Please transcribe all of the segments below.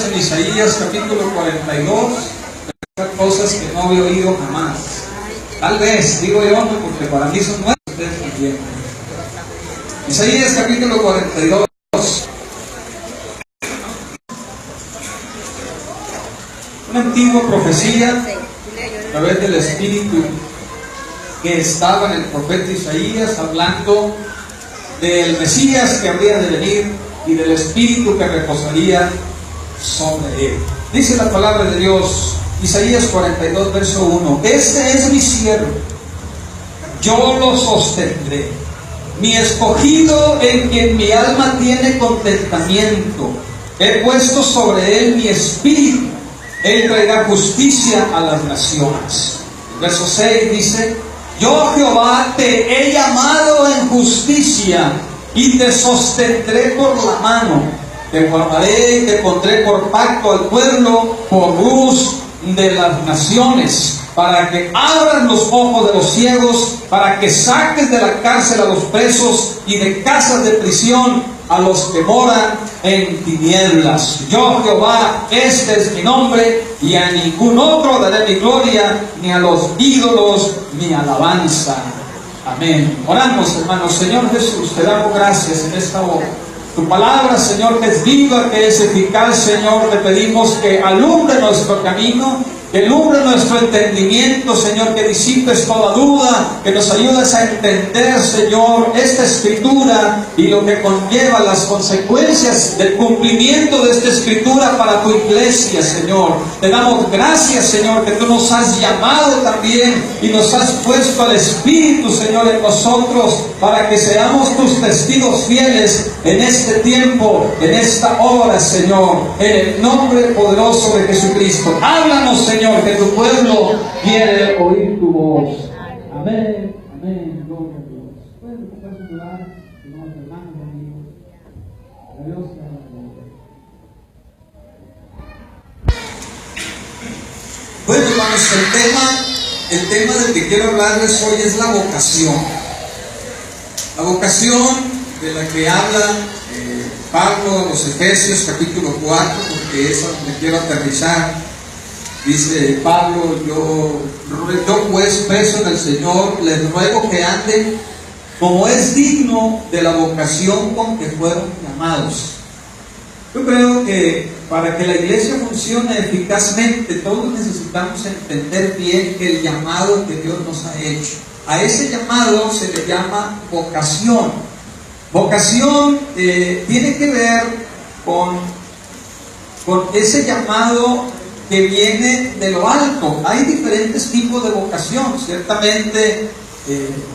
Isaías, en Isaías capítulo 42, cosas que no había oído jamás. Tal vez, digo yo, no, porque para mí son nuevas, ustedes también. Isaías capítulo 42. Una antigua profecía a través del Espíritu que estaba en el profeta Isaías, hablando del Mesías que habría de venir y del Espíritu que reposaría sobre él. Dice la palabra de Dios, Isaías 42, verso 1: Este es mi siervo, yo lo sostendré, mi escogido en quien mi alma tiene contentamiento. He puesto sobre él mi espíritu, él traerá justicia a las naciones. Verso 6 dice: Yo, Jehová, te he llamado en justicia y te sostendré por la mano. Te guardaré y te pondré por pacto al pueblo, por luz de las naciones, para que abran los ojos de los ciegos, para que saques de la cárcel a los presos y de casas de prisión a los que moran en tinieblas. Yo, Jehová, este es mi nombre, y a ningún otro daré mi gloria, ni a los ídolos mi alabanza. Amén. Oramos, hermanos. Señor Jesús, te damos gracias en esta hora. Tu palabra, Señor, que es viva, que es eficaz, Señor, te pedimos que alumbre nuestro camino, que alumbre nuestro entendimiento, Señor, que disipes toda duda, que nos ayudes a entender, Señor, esta escritura y lo que conlleva las consecuencias del cumplimiento de esta escritura para tu iglesia, Señor. Te damos gracias, Señor, que tú nos has llamado también y nos has puesto al Espíritu, Señor, en nosotros, para que seamos tus testigos fieles en este tiempo, en esta hora, Señor, en el nombre poderoso de Jesucristo. Háblanos, Señor, que tu pueblo quiere oír tu voz. Amén, amén, gloria a Dios. Pueden empezar a orar, hermanos, amigos. Adiós. Bueno, hermanos, el tema del que quiero hablarles hoy es la vocación. La vocación de la que habla Pablo en los Efesios capítulo 4, porque es a donde quiero aterrizar. Dice Pablo: yo pues preso en el Señor, les ruego que anden como es digno de la vocación con que fueron llamados. Yo creo que para que la iglesia funcione eficazmente, todos necesitamos entender bien el llamado que Dios nos ha hecho. A ese llamado se le llama vocación. Vocación tiene que ver con ese llamado que viene de lo alto. Hay diferentes tipos de vocación. Ciertamente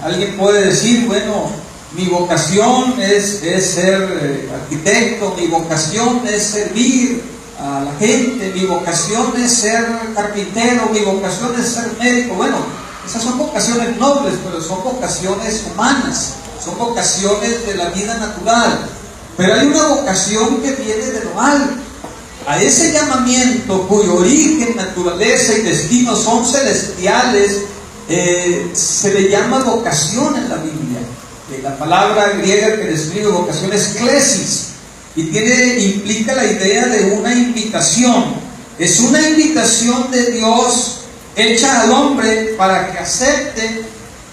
alguien puede decir: bueno, mi vocación es ser arquitecto, mi vocación es servir a la gente, mi vocación es ser carpintero, mi vocación es ser médico. Bueno, esas son vocaciones nobles, pero son vocaciones humanas, son vocaciones de la vida natural. Pero hay una vocación que viene de lo alto. A ese llamamiento, cuyo origen, naturaleza y destino son celestiales, se le llama vocación en la Biblia. La palabra griega que describe vocación es klesis, y implica la idea de una invitación. Es una invitación de Dios hecha al hombre para que acepte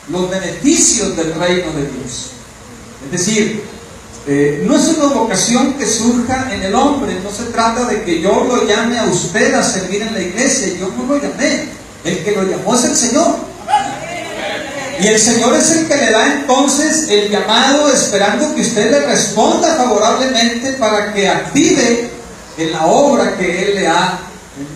los beneficios del reino de Dios. Es decir, no es una vocación que surja en el hombre. No se trata de que yo lo llame a usted a servir en la iglesia. Yo no lo llamé, el que lo llamó es el Señor, y el Señor es el que le da entonces el llamado, esperando que usted le responda favorablemente para que active en la obra que Él le ha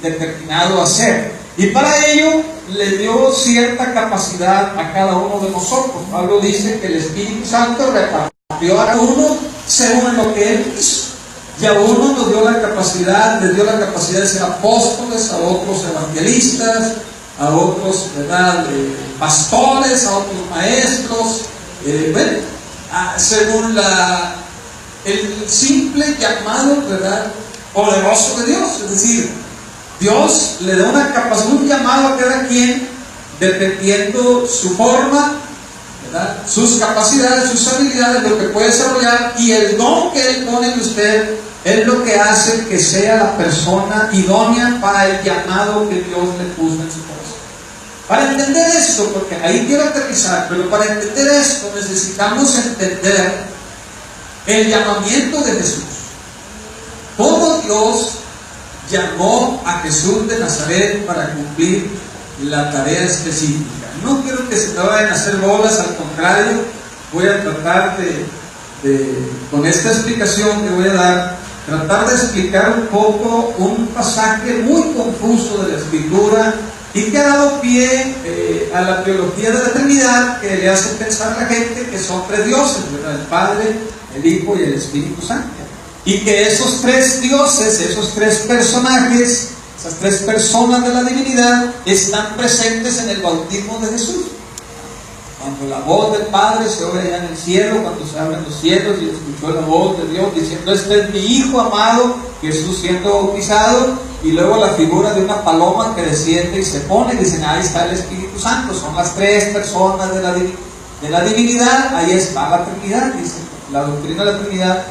determinado hacer. Y para ello le dio cierta capacidad a cada uno de nosotros. Pablo dice que el Espíritu Santo repartió a uno según lo que Él hizo. Y a uno nos dio la capacidad, les dio la capacidad de ser apóstoles, a otros evangelistas, a otros, ¿verdad?, pastores, a otros maestros, según el simple llamado, ¿verdad?, poderoso de Dios. Es decir, Dios le da una capacidad, un llamado a cada quien, dependiendo su forma, ¿verdad?, sus capacidades, sus habilidades, lo que puede desarrollar, y el don que Él pone en usted es lo que hace que sea la persona idónea para el llamado que Dios le puso en su corazón. Para entender esto, porque ahí quiero aterrizar, pero para entender esto necesitamos entender el llamamiento de Jesús. ¿Cómo Dios llamó a Jesús de Nazaret para cumplir la tarea específica? No quiero que se me vayan a hacer bolas, al contrario, voy a tratar con esta explicación que voy a dar, tratar de explicar un poco un pasaje muy confuso de la Escritura y que ha dado pie a la teología de la Trinidad, que le hace pensar a la gente que son tres dioses, ¿verdad? El Padre, el Hijo y el Espíritu Santo. Y que esos tres dioses, esos tres personajes, esas tres personas de la divinidad están presentes en el bautismo de Jesús. Cuando la voz del Padre se oye allá en el cielo, cuando se abren los cielos y escuchó la voz de Dios diciendo: este es mi Hijo amado, Jesús siendo bautizado, y luego la figura de una paloma que desciende y se pone, y dicen: ahí está el Espíritu Santo, son las tres personas de la divinidad, ahí está la Trinidad. Dice, la doctrina de la Trinidad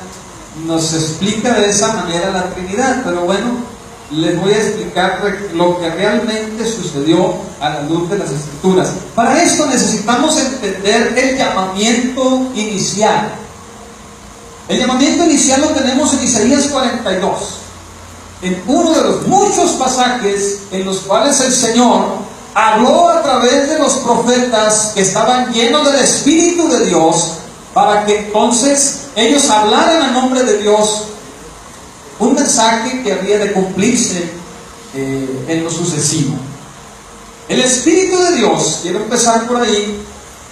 nos explica de esa manera la Trinidad, pero bueno, les voy a explicar lo que realmente sucedió a la luz de las Escrituras. Para esto necesitamos entender el llamamiento inicial. El llamamiento inicial lo tenemos en Isaías 42, en uno de los muchos pasajes en los cuales el Señor habló a través de los profetas que estaban llenos del Espíritu de Dios, para que entonces ellos hablaran a nombre de Dios un mensaje que había de cumplirse en lo sucesivo. El Espíritu de Dios, quiero empezar por ahí,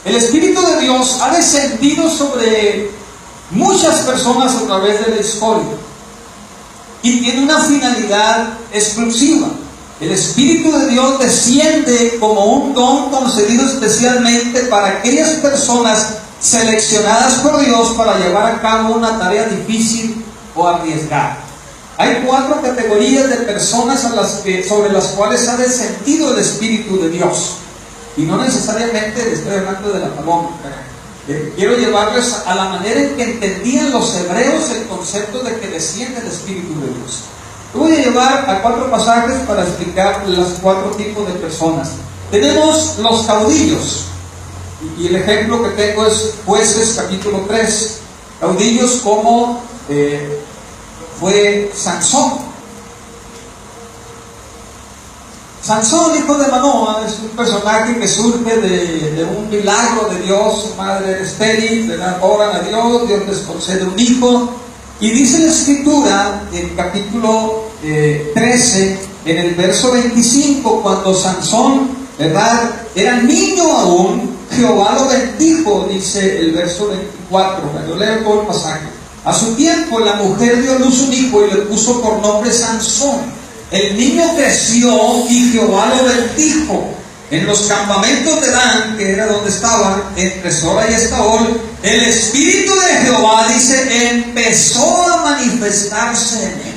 el Espíritu de Dios ha descendido sobre muchas personas a través de la historia y tiene una finalidad exclusiva. El Espíritu de Dios desciende como un don concedido especialmente para aquellas personas seleccionadas por Dios para llevar a cabo una tarea difícil o arriesgada. Hay cuatro categorías de personas sobre las cuales ha descendido el Espíritu de Dios. Y no necesariamente les estoy hablando de la paloma. Quiero llevarles a la manera en que entendían los hebreos el concepto de que desciende el Espíritu de Dios. Voy a llevar a cuatro pasajes para explicar los cuatro tipos de personas. Tenemos los caudillos. Y el ejemplo que tengo es Jueces capítulo 3. Caudillos como fue Sansón. Sansón, hijo de Manoa, es un personaje que surge de un milagro de Dios. Su madre era estéril, oran a Dios, Dios les concede un hijo. Y dice la Escritura en capítulo 13, en el verso 25, cuando Sansón, ¿verdad?, era niño aún, Jehová lo bendijo, dice el verso 24. Cuando leo todo el pasaje: a su tiempo la mujer dio a luz un hijo y le puso por nombre Sansón. El niño creció y Jehová lo bendijo. En los campamentos de Dan, que era donde estaban, entre Sora y Estaol, el Espíritu de Jehová, dice, empezó a manifestarse en él.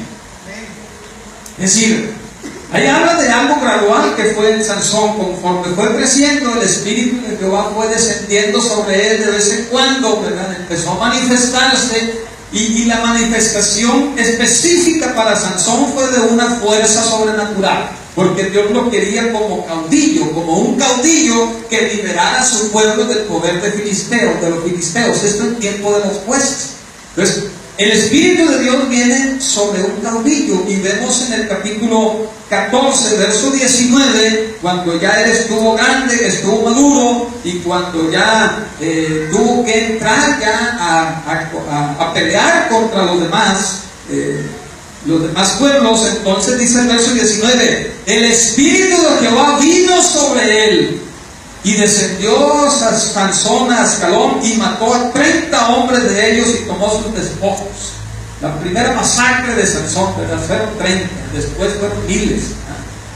Es decir, ahí habla de algo gradual que fue en Sansón. Conforme fue creciendo, el Espíritu de Jehová fue descendiendo sobre él de vez en cuando, ¿verdad? Empezó a manifestarse. Y la manifestación específica para Sansón fue de una fuerza sobrenatural, porque Dios lo quería como caudillo, como un caudillo que liberara a su pueblo del poder de los filisteos. Esto en tiempo de los jueces. Entonces, el Espíritu de Dios viene sobre un caudillo, y vemos en el capítulo 14, verso 19, cuando ya él estuvo grande, estuvo maduro, y cuando ya tuvo que entrar ya a pelear contra los demás pueblos. Entonces dice el verso 19: el Espíritu de Jehová vino sobre él, y descendió Sansón a Ascalón y mató a 30 hombres de ellos y tomó sus despojos. La primera masacre de Sansón, ¿verdad?, fueron 30, después fueron miles,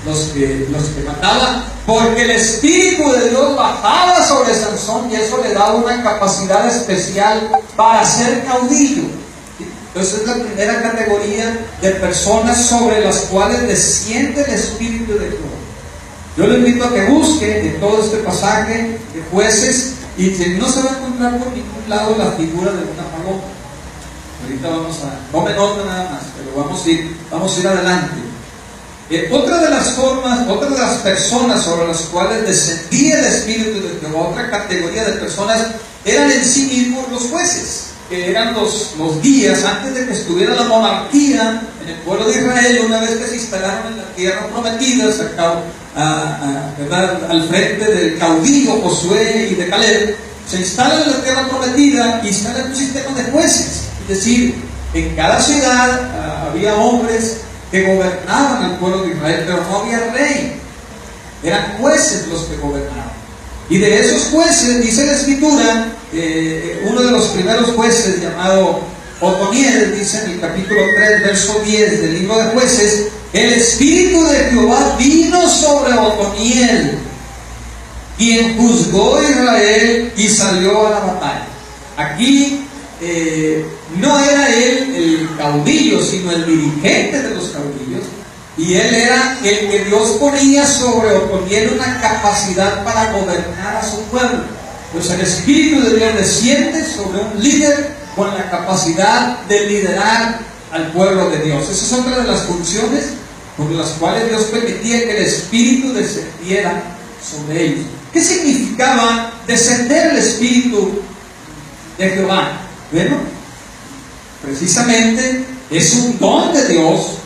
¿no?, los que mataban, porque el Espíritu de Dios bajaba sobre Sansón, y eso le daba una capacidad especial para ser caudillo. Entonces es la primera categoría de personas sobre las cuales desciende el Espíritu de Dios. Yo le invito a que busque en todo este pasaje de Jueces, y no se va a encontrar por ningún lado la figura de una paloma. Ahorita tomen nota nada más, pero vamos a ir adelante. Otra de las personas sobre las cuales descendía el Espíritu de Jehová, otra categoría de personas, eran en sí mismos los jueces, que eran los guías antes de que estuviera la monarquía en el pueblo de Israel. Una vez que se instalaron en la tierra prometida, al frente del caudillo Josué y de Caleb, se instalan en la tierra prometida y instalan un sistema de jueces. Es decir, en cada ciudad había hombres que gobernaban al pueblo de Israel, pero no había rey. Eran jueces los que gobernaban. Y de esos jueces, dice la Escritura, uno de los primeros jueces, llamado Otoniel, dice en el capítulo 3, verso 10 del libro de Jueces: el Espíritu de Jehová vino sobre Otoniel, quien juzgó a Israel y salió a la batalla. Aquí no era él el caudillo, sino el dirigente de los caudillos, y él era el que Dios ponía sobre Otoniel una capacidad para gobernar a su pueblo. Pues el Espíritu de Dios desciende sobre un líder con la capacidad de liderar al pueblo de Dios. Esa es otra de las funciones por las cuales Dios permitía que el Espíritu descendiera sobre ellos. ¿Qué significaba descender el Espíritu de Jehová? Bueno, precisamente es un don de Dios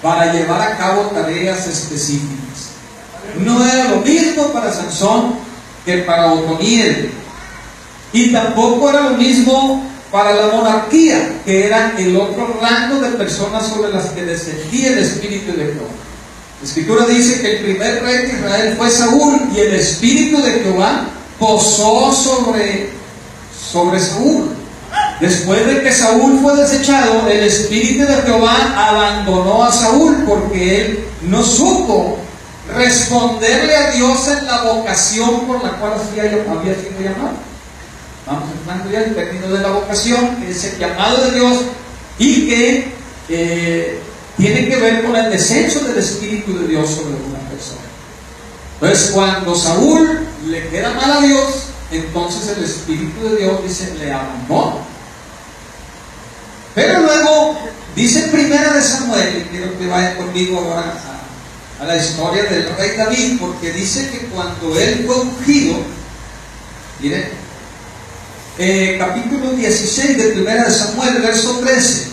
para llevar a cabo tareas específicas. No era lo mismo para Sansón que para Otoniel, y tampoco era lo mismo para la monarquía, que era el otro rango de personas sobre las que descendía el Espíritu de Jehová. La Escritura dice que el primer rey de Israel fue Saúl, y el Espíritu de Jehová posó sobre Saúl. Después de que Saúl fue desechado, el Espíritu de Jehová abandonó a Saúl, porque él no supo responderle a Dios en la vocación por la cual había sido llamado. Vamos entrando ya al término de la vocación, que es el llamado de Dios, y que tiene que ver con el descenso del Espíritu de Dios sobre una persona. Entonces, cuando Saúl le queda mal a Dios, entonces el Espíritu de Dios, dice, le abandona. Pero luego dice en Primera de Samuel, y quiero que vayan conmigo ahora a la historia del rey David, porque dice que cuando él fue ungido, miren, capítulo 16 de Primera de Samuel, verso 13.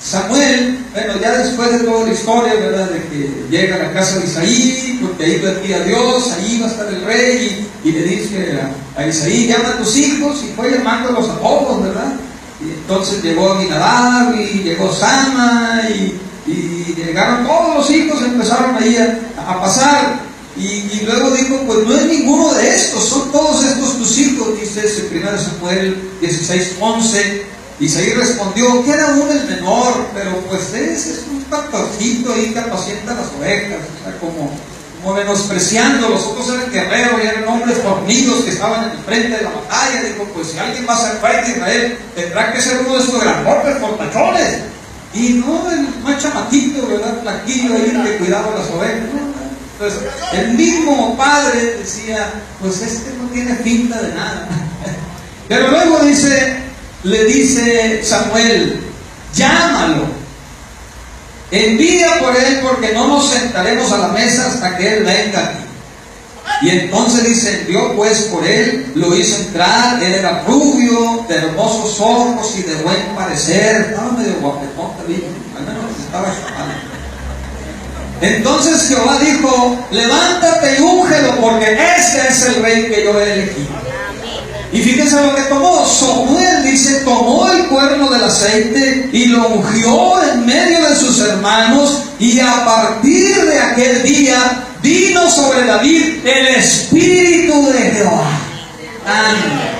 Samuel, bueno, ya después de toda la historia, ¿verdad?, de que llega a la casa de Isaí, porque ahí vendría Dios, ahí va a estar el rey, y le dice a Isaí: llama a tus hijos, y fue llamándolos a todos, ¿verdad? Y entonces llegó Aminadab, y llegó Sama, y llegaron todos los hijos, empezaron ahí a pasar, y luego dijo: pues no es ninguno de estos, son todos estos tus hijos, dice en 1 Samuel 16:11. Isaí respondió: que era uno el menor, pero pues ese es un pastorcito ahí que apacienta las ovejas, o sea, como menospreciando. Los otros eran guerreros y eran hombres fornidos que estaban en el frente de la batalla. Dijo: pues si alguien va a ser rey de Israel, tendrá que ser uno de estos grandotes fortachones, y no el más chamaquito, ¿verdad?, flaquillo ahí que cuidaba las ovejas, ¿no? Entonces el mismo padre decía: pues este no tiene pinta de nada. Pero luego le dice Samuel: llámalo, envía por él, porque no nos sentaremos a la mesa hasta que él venga aquí. Y entonces dice: envió pues por él, lo hizo entrar. Él era rubio, de hermosos ojos y de buen parecer. Estaba medio guapetón también, al menos estaba chamado. Entonces Jehová dijo: levántate y úngelo, porque este es el rey que yo he elegido. Y fíjense lo que tomó. Samuel, dice, tomó el cuerno del aceite y lo ungió en medio de sus hermanos, y a partir de aquel día vino sobre David el Espíritu de Jehová. Amén.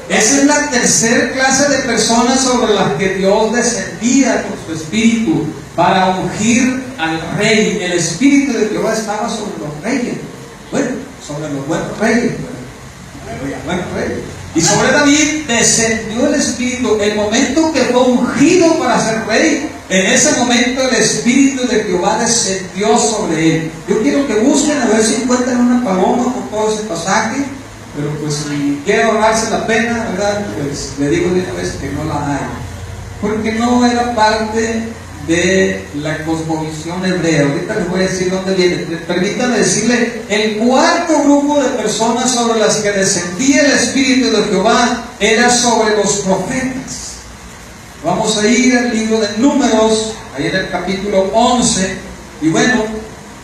Esa es la tercera clase de personas sobre las que Dios descendía con su Espíritu para ungir al rey. El Espíritu de Jehová estaba sobre los reyes, bueno, sobre los buenos reyes, y sobre David descendió el Espíritu. El momento que fue ungido para ser rey, en ese momento el Espíritu de Jehová descendió sobre él. Yo quiero que busquen a ver si encuentran una paloma con todo ese pasaje, pero pues si quiere ahorrarse la pena, ¿verdad?, pues le digo de una vez que no la hay. porque no era parte de la cosmovisión hebrea. Ahorita les voy a decir dónde viene. Permítanme decirle, el cuarto grupo de personas sobre las que descendía el Espíritu de Jehová era sobre los profetas. Vamos a ir al libro de Números, ahí en el capítulo 11, y bueno,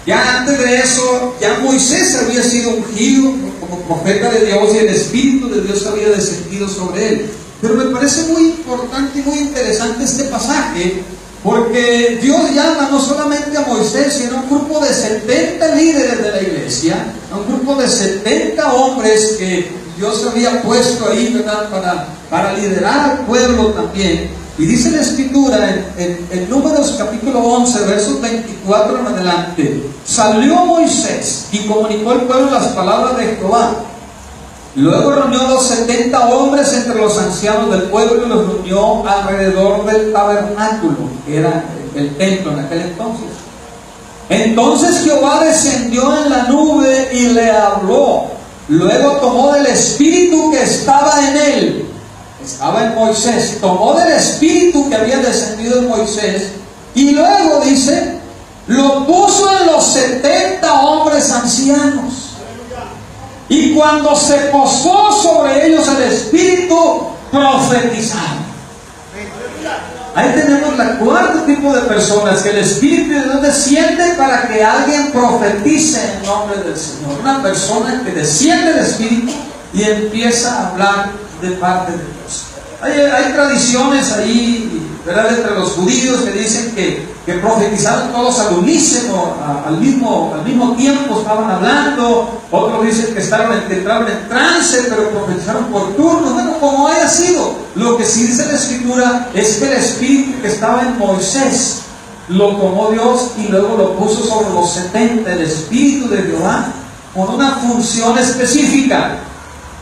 ya antes de eso, ya Moisés había sido ungido como profeta de Dios y el Espíritu de Dios había descendido sobre él. Pero me parece muy importante y muy interesante este pasaje, porque Dios llama no solamente a Moisés, sino a un grupo de 70 líderes de la iglesia, a un grupo de 70 hombres que Dios había puesto ahí, ¿verdad?, para liderar al pueblo también. Y dice la Escritura en Números capítulo 11, versos 24 en adelante: salió Moisés y comunicó al pueblo las palabras de Jehová. Luego reunió a los 70 hombres entre los ancianos del pueblo y los reunió alrededor del tabernáculo, que era el templo en aquel entonces. Entonces Jehová descendió en la nube y le habló. Luego tomó del espíritu que estaba en él, estaba en Moisés, tomó del espíritu que había descendido en Moisés, y luego dice, lo puso en los 70 hombres ancianos. Y cuando se posó sobre ellos el Espíritu, profetizaron. Ahí tenemos el cuarto tipo de personas, que el Espíritu de Dios desciende para que alguien profetice en nombre del Señor. Una persona que desciende el Espíritu y empieza a hablar de parte de Dios. Hay tradiciones ahí, ¿verdad?, entre los judíos que dicen que profetizaron todos al unísono, al mismo tiempo estaban hablando. Otros dicen que entraron en trance, pero profetizaron por turnos. Bueno, como haya sido, lo que sí dice la Escritura es que el espíritu que estaba en Moisés lo tomó Dios y luego lo puso sobre los 70, el Espíritu de Jehová, con una función específica,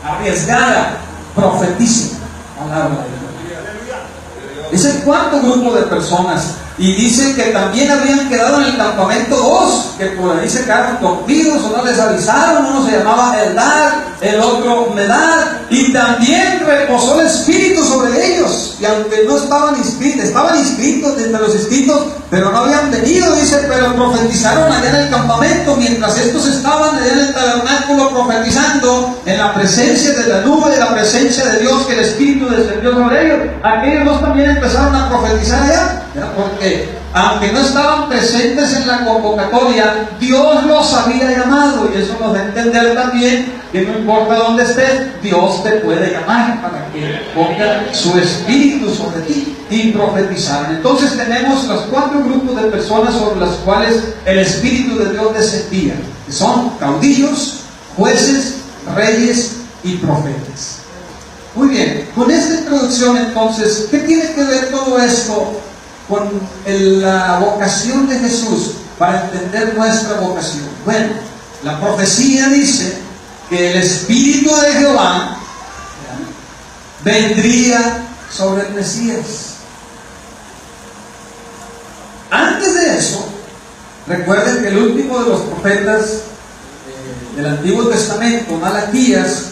arriesgada, profetísima. Palabra de Dios. Es el cuarto grupo de personas. Y dice que también habían quedado en el campamento 2, que por ahí se quedaron dormidos o no les avisaron. Uno se llamaba Eldad, el otro Medad, y también reposó el Espíritu sobre ellos. Y aunque no estaban inscritos entre los inscritos, pero no habían venido, dice, pero profetizaron allá en el campamento, mientras estos estaban allá en el tabernáculo profetizando, en la presencia de la nube, de la presencia de Dios, que el Espíritu descendió sobre ellos. Aquellos dos también empezaron a profetizar allá, porque aunque no estaban presentes en la convocatoria, Dios los había llamado, y eso nos da a entender también que no importa dónde estés, Dios te puede llamar para que ponga su Espíritu sobre ti y profetizar. Entonces tenemos los cuatro grupos de personas sobre las cuales el Espíritu de Dios descendía, que son caudillos, jueces, reyes y profetas. Muy bien, con esta introducción entonces, ¿qué tiene que ver todo esto con la vocación de Jesús, para entender nuestra vocación? Bueno, la profecía dice que el Espíritu de Jehová vendría sobre el Mesías. Antes de eso, recuerden que el último de los profetas del Antiguo Testamento, Malaquías,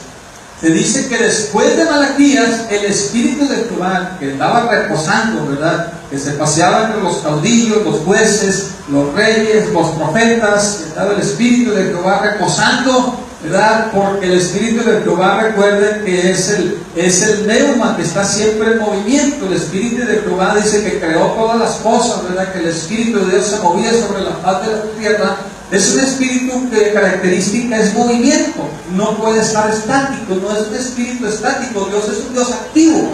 se dice que después de Malaquías, el Espíritu de Jehová, que estaba reposando, ¿verdad?, que se paseaba entre los caudillos, los jueces, los reyes, los profetas, que estaba el Espíritu de Jehová reposando, ¿verdad? Porque el Espíritu de Jehová, recuerden que es el neuma que está siempre en movimiento. El Espíritu de Jehová dice que creó todas las cosas, ¿verdad?, que el Espíritu de Dios se movía sobre la faz de la tierra. Es un espíritu que característica es movimiento, no puede estar estático, no es un espíritu estático. Dios es un Dios activo,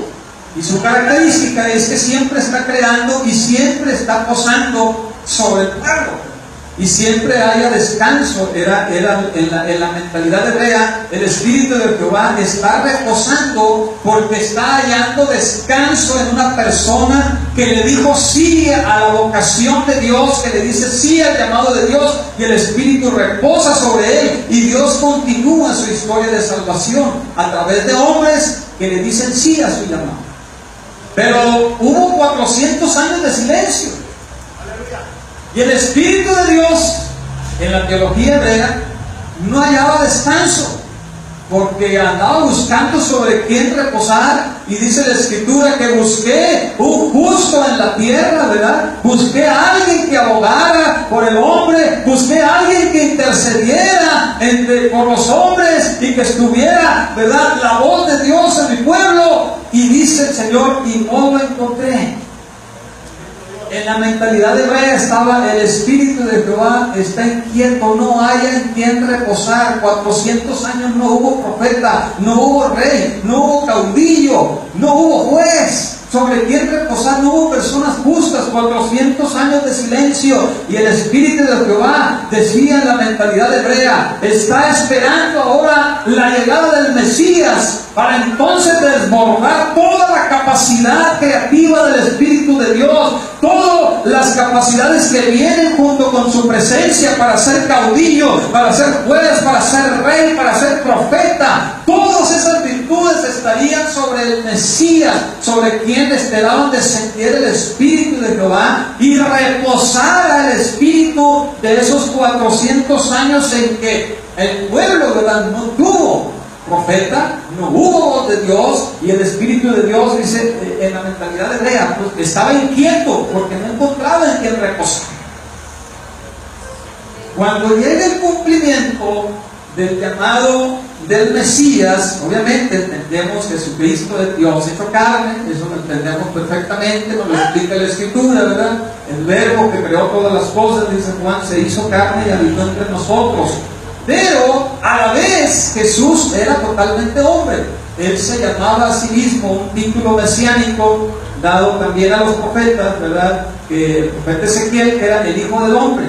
y su característica es que siempre está creando y siempre está posando sobre el pueblo, y siempre haya descanso. Era en la mentalidad hebrea, el Espíritu de Jehová está reposando porque está hallando descanso en una persona que le dijo sí a la vocación de Dios, que le dice sí al llamado de Dios, y el Espíritu reposa sobre él, y Dios continúa su historia de salvación a través de hombres que le dicen sí a su llamado. Pero hubo 400 años de silencio. Y el Espíritu de Dios, en la teología hebrea, no hallaba descanso. porque andaba buscando sobre quién reposar, y dice la Escritura que busqué un justo en la tierra, ¿verdad? Busqué a alguien que abogara por el hombre, busqué a alguien que intercediera por los hombres y que estuviera, ¿verdad?, la voz de Dios en mi pueblo. Y dice el Señor, y no lo encontré. En la mentalidad hebrea estaba: el Espíritu de Jehová está inquieto, no haya en quien reposar. 400 años no hubo profeta, no hubo rey, no hubo caudillo, no hubo juez sobre quien reposar, no hubo personas justas. 400 años de silencio, y el Espíritu de Jehová, decía en la mentalidad hebrea, está esperando ahora la llegada del Mesías, para entonces desbordar toda la capacidad creativa del Espíritu de Dios, todas las capacidades que vienen junto con su presencia, para ser caudillo, para ser juez, para ser rey, para ser profeta. Todas esas virtudes estarían sobre el Mesías, sobre quien esperaban descendiera el Espíritu de Jehová y reposara el Espíritu de esos 400 años en que el pueblo, ¿verdad?, no tuvo profeta, no hubo voz de Dios, y el Espíritu de Dios, dice en la mentalidad hebrea, pues estaba inquieto porque no encontraba en quien reposar. Cuando llegue el cumplimiento del llamado del Mesías, obviamente entendemos Jesucristo es Dios hecho carne, eso lo entendemos perfectamente, nos lo explica la Escritura, ¿verdad? El Verbo que creó todas las cosas, dice Juan, se hizo carne y habitó entre nosotros. Pero a la vez Jesús era totalmente hombre. Él se llamaba a sí mismo un título mesiánico dado también a los profetas, ¿verdad? Que el profeta Ezequiel, que era el Hijo del Hombre.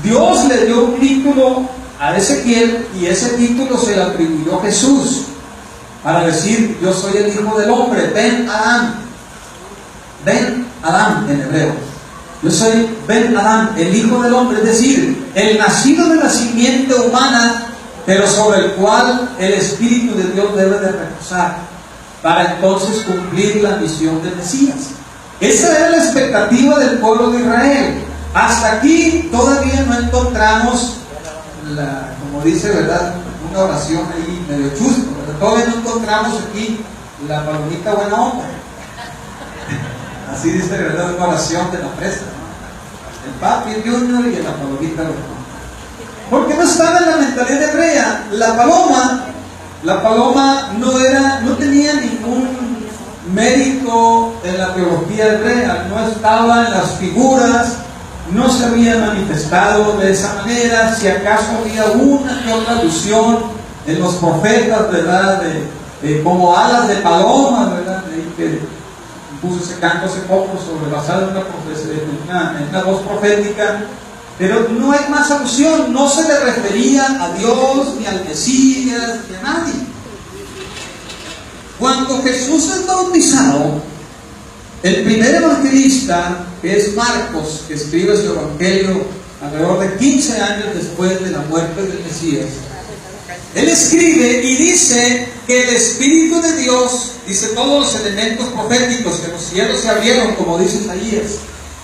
Dios le dio un título a Ezequiel, y ese título se le atribuyó a Jesús, para decir: yo soy el Hijo del Hombre, Ben Adam. Ben Adam en hebreo. Yo soy Ben Adam, el Hijo del Hombre, es decir, el nacido de la simiente humana, pero sobre el cual el Espíritu de Dios debe de reposar, para entonces cumplir la misión del Mesías. Esa era la expectativa del pueblo de Israel. Hasta aquí todavía no encontramos como dice, ¿verdad?, una oración ahí medio chusco, ¿verdad? Todavía no encontramos aquí la palomita buena onda. Así dice, ¿verdad?, una oración de la presa, ¿no? El papi, el junior y la palomita buena onda. Porque no estaba en la mentalidad hebrea. La paloma no tenía ningún mérito en la teología hebrea, no estaba en las figuras, no se había manifestado de esa manera. Si acaso había una que otra alusión en los profetas, ¿verdad?, como alas de paloma, ¿verdad?, que puso ese canto hace poco basado en una voz profética, pero no hay más alusión. No se le refería a Dios, ni al Mesías, ni a nadie. Cuando Jesús es bautizado, el primer evangelista, que es Marcos, que escribe su evangelio alrededor de 15 años después de la muerte del Mesías, él escribe y dice que el Espíritu de Dios, dice todos los elementos proféticos, que los cielos se abrieron, como dice Isaías,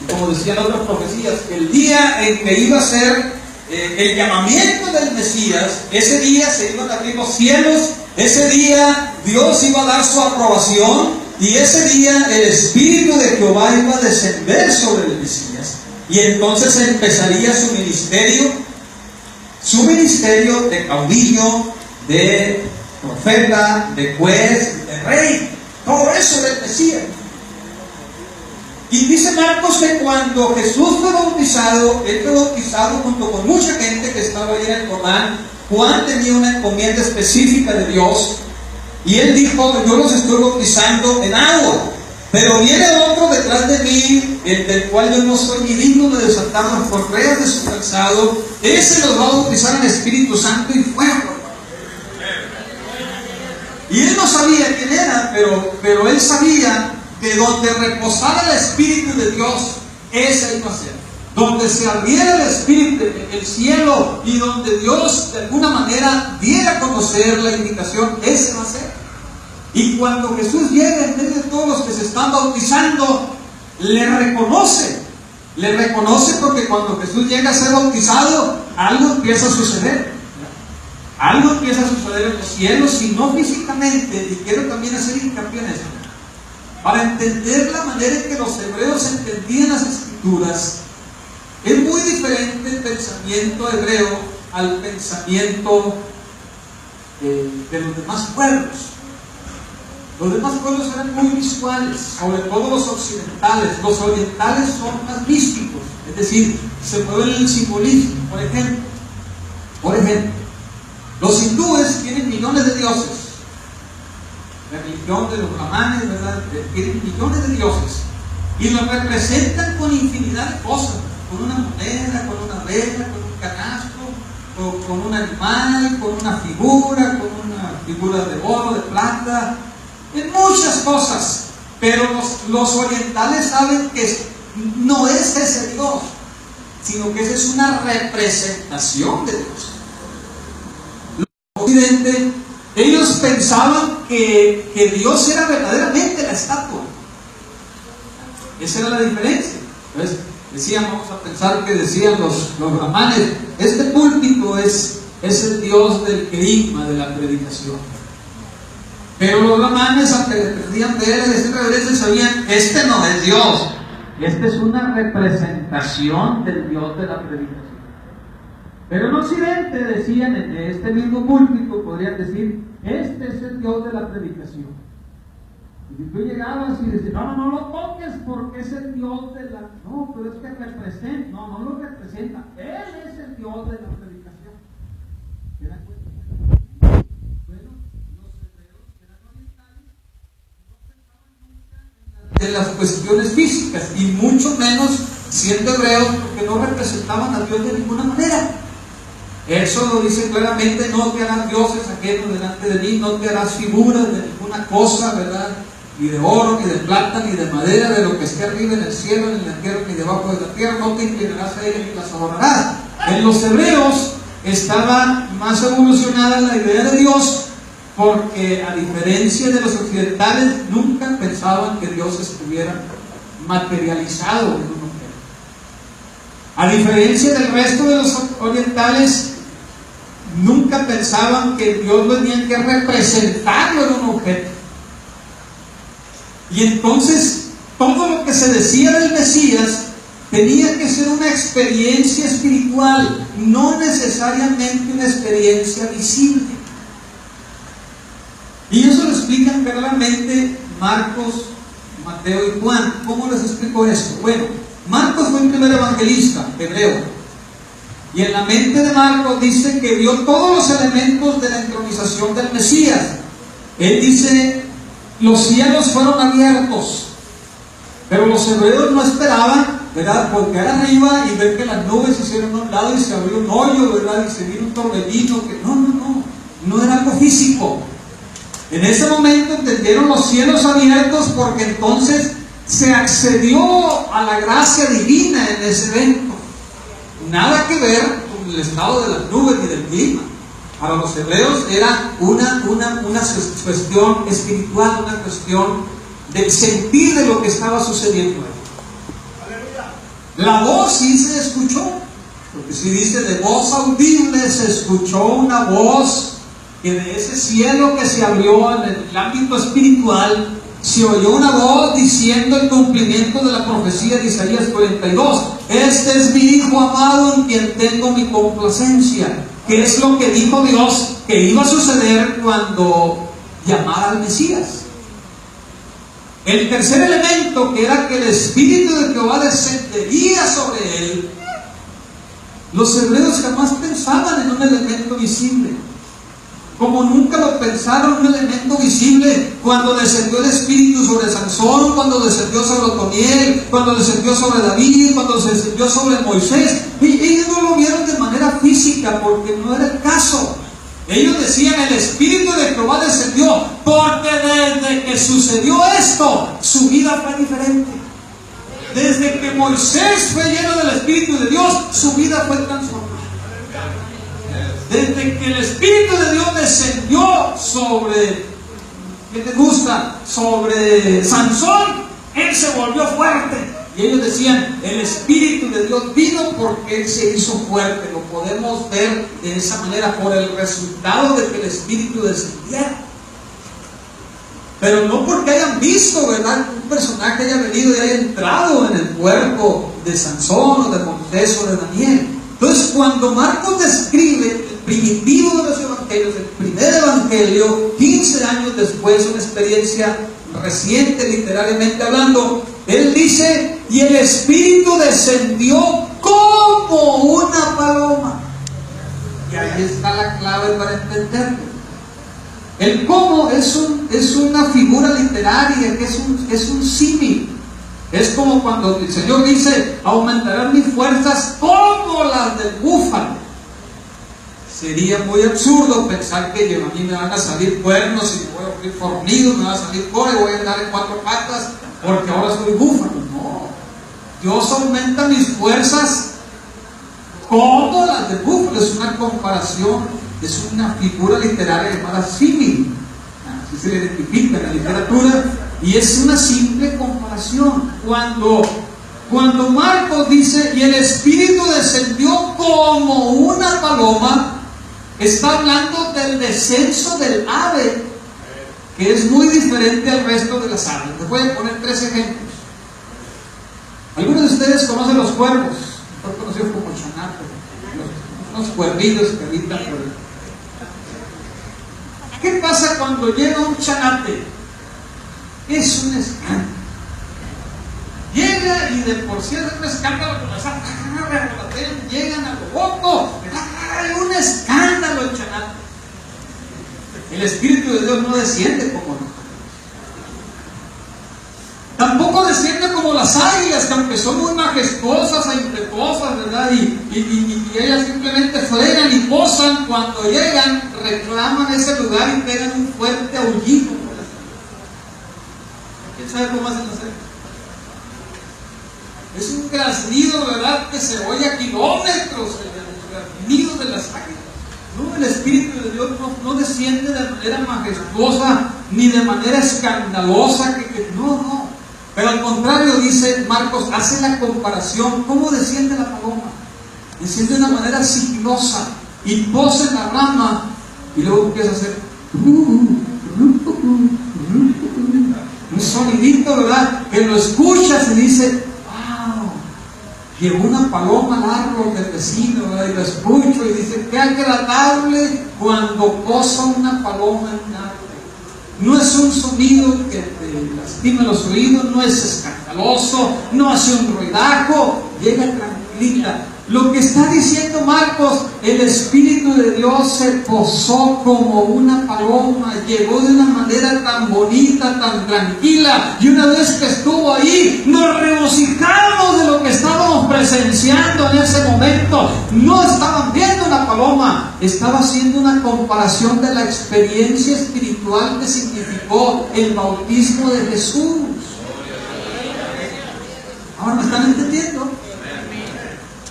y como decían otras profecías, el día en que iba a ser el llamamiento del Mesías, ese día se iban a abrir los cielos, ese día Dios iba a dar su aprobación, y ese día el Espíritu de Jehová iba a descender sobre el Mesías, y entonces empezaría su ministerio de caudillo, de profeta, de juez, de rey. Todo eso del Mesías. Y dice Marcos que cuando Jesús fue bautizado, él fue bautizado junto con mucha gente que estaba ahí en el Jordán. Juan tenía una encomienda específica de Dios, y él dijo: yo los estoy bautizando en agua, pero viene otro detrás de mí, del cual yo no soy ni digno de desatar las correas de su calzado. Ese los va a bautizar en Espíritu Santo y fuego. Y él no sabía quién era, pero él sabía que donde reposara el Espíritu de Dios, ese iba a ser. Donde se abriera el Espíritu, el cielo, y donde Dios de alguna manera diera a conocer la indicación, ese va a ser. Y cuando Jesús llega en medio de todos los que se están bautizando, le reconoce porque cuando Jesús llega a ser bautizado, algo empieza a suceder. algo empieza a suceder en los cielos, y no físicamente, y quiero también hacer hincapié en esto. Para entender la manera en que los hebreos entendían las Escrituras, es muy diferente el pensamiento hebreo al pensamiento de los demás pueblos. Los demás pueblos eran muy visuales, sobre todo los occidentales. Los orientales son más místicos, es decir, se mueven en el simbolismo. Por ejemplo, los hindúes tienen millones de dioses. La religión de los brahmanes, ¿verdad?, tienen millones de dioses y los representan con infinidad de cosas, con una moneda, con una vela, con un canasto, con un animal, con una figura de oro, de plata, en muchas cosas. Pero los orientales saben que no es ese Dios, sino que esa es una representación de Dios. Los occidentales, ellos pensaban que Dios era verdaderamente la estatua. Esa era la diferencia. Entonces, vamos a pensar que decían los brahmanes, este púlpito es el Dios del querigma, de la predicación. Pero los brahmanes, aunque le perdían ver ese reverencia, sabían, este no es Dios, esta es una representación del Dios de la predicación. Pero en Occidente decían, en este mismo púlpito podrían decir, este es el Dios de la predicación. Y si tú llegabas y decías, no lo toques porque es el Dios de la... No, pero es que representa, no lo representa, Él es el Dios de la predicación. ¿Se dan cuenta? Bueno, los hebreos que eran orientales no pensaban nunca en las cuestiones físicas, y mucho menos siendo hebreos, porque no representaban a Dios de ninguna manera. Eso lo dice claramente: no te harás dioses ajenos delante de mí, no te harás figuras de ninguna cosa, ¿verdad? Ni de oro, ni de plata, ni de madera, de lo que esté arriba en el cielo, ni en la tierra, ni debajo de la tierra, no te inclinarás a ella ni las adorarás. En los hebreos estaba más evolucionada la idea de Dios, porque a diferencia de los occidentales, nunca pensaban que Dios estuviera materializado en un objeto. A diferencia del resto de los orientales, nunca pensaban que Dios lo tenían que representarlo en un objeto. Y entonces todo lo que se decía del Mesías tenía que ser una experiencia espiritual, no necesariamente una experiencia visible. Y eso lo explican claramente Marcos, Mateo y Juan. ¿Cómo les explico esto? Bueno, Marcos fue el primer evangelista hebreo, y en la mente de Marcos dice que vio todos los elementos de la entronización del Mesías. Él dice: los cielos fueron abiertos, pero los hebreos no esperaban, ¿verdad?, voltear arriba y ver que las nubes se hicieron a un lado y se abrió un hoyo, ¿verdad?, y se vino un torbellino. No era algo físico. En ese momento entendieron los cielos abiertos, porque entonces se accedió a la gracia divina en ese evento. Nada que ver con el estado de las nubes ni del clima. Para los hebreos era una cuestión espiritual, una cuestión del sentir de lo que estaba sucediendo ahí. La voz sí se escuchó, porque si dice de voz audible, se escuchó una voz que de ese cielo que se abrió en el ámbito espiritual, se oyó una voz diciendo el cumplimiento de la profecía de Isaías 42: este es mi Hijo amado en quien tengo mi complacencia. Que es lo que dijo Dios que iba a suceder cuando llamara al Mesías. El tercer elemento, que era que el Espíritu de Jehová descendería sobre él, los hebreos jamás pensaban en un elemento visible, como nunca lo pensaron en un elemento visible cuando descendió el Espíritu sobre Sansón, cuando descendió sobre Otoniel, cuando descendió sobre David, cuando descendió sobre Moisés. Y ellos no lo vieron de manera física, porque no era el caso. Ellos decían: el Espíritu de Jehová descendió, porque desde que sucedió esto, su vida fue diferente. Desde que Moisés fue lleno del Espíritu de Dios, su vida fue transformada. Desde que el Espíritu de Dios descendió sobre, ¿qué te gusta?, sobre Sansón, él se volvió fuerte. Y ellos decían, el Espíritu de Dios vino porque Él se hizo fuerte. Lo podemos ver de esa manera por el resultado de que el Espíritu descendiera. Pero no porque hayan visto, ¿verdad?, un personaje haya venido y haya entrado en el cuerpo de Sansón o de Moisés o de Daniel. Entonces, cuando Marcos describe el primitivo de los evangelios, el primer evangelio, 15 años después, una experiencia reciente literariamente hablando, él dice, y el Espíritu descendió como una paloma. Y ahí está la clave para entenderlo. El cómo es una figura literaria, que es un símil. Es como cuando el Señor dice, aumentarán mis fuerzas como las del búfalo. Sería muy absurdo pensar que a mí me van a salir cuernos y me voy a abrir fornidos, me va a salir cola y voy a andar en 4 patas porque ahora soy búfalo. No, Dios aumenta mis fuerzas como las del búfalo. Es una comparación. Es una figura literaria llamada símil, así se le identifica en la literatura, y es una simple comparación. Cuando Marcos dice, y el Espíritu descendió como una paloma, está hablando del descenso del ave, que es muy diferente al resto de las aves. Les voy a poner 3 ejemplos. Algunos de ustedes conocen los cuervos, mejor conocidos como chanate, unos cuervillos que habitan por el... ¿Qué pasa cuando llega un chanate? Es un escándalo. Llega y de por sí es un escándalo, llegan a lo boco. ¡Ay, un escándalo el chanate! El Espíritu de Dios no desciende como nosotros. Tampoco desciende como las águilas, que aunque son muy majestuosas e impetuosas, ¿verdad? Y ellas simplemente frenan y posan, cuando llegan, reclaman ese lugar y pegan un fuerte aullido. ¿Quién sabe cómo hacen las águilas? Es un graznido, ¿verdad?, que se oye a kilómetros, el graznido de las águilas. No, el Espíritu de Dios no desciende de manera majestuosa ni de manera escandalosa, no. Pero al contrario, dice Marcos, hace la comparación. ¿Cómo desciende la paloma? Desciende de una manera siglosa y posa en la rama y luego empieza a hacer un sonidito, ¿verdad?, que lo escuchas y dice, wow, llegó una paloma al árbol del vecino, ¿verdad?, y lo escucho y dice, qué agradable cuando posa una paloma en un árbol. No es un sonido que te lastima los oídos, no es escandaloso, no hace un ruidajo, llega tranquilita. Lo que está diciendo Marcos, el Espíritu de Dios se posó como una paloma, llegó de una manera tan bonita, tan tranquila, y una vez que estuvo ahí, nos regocijamos de lo que estábamos presenciando en ese momento. No estaban viendo una paloma, estaba haciendo una comparación de la experiencia espiritual que significó el bautismo de Jesús. ¿Ahora me están entendiendo?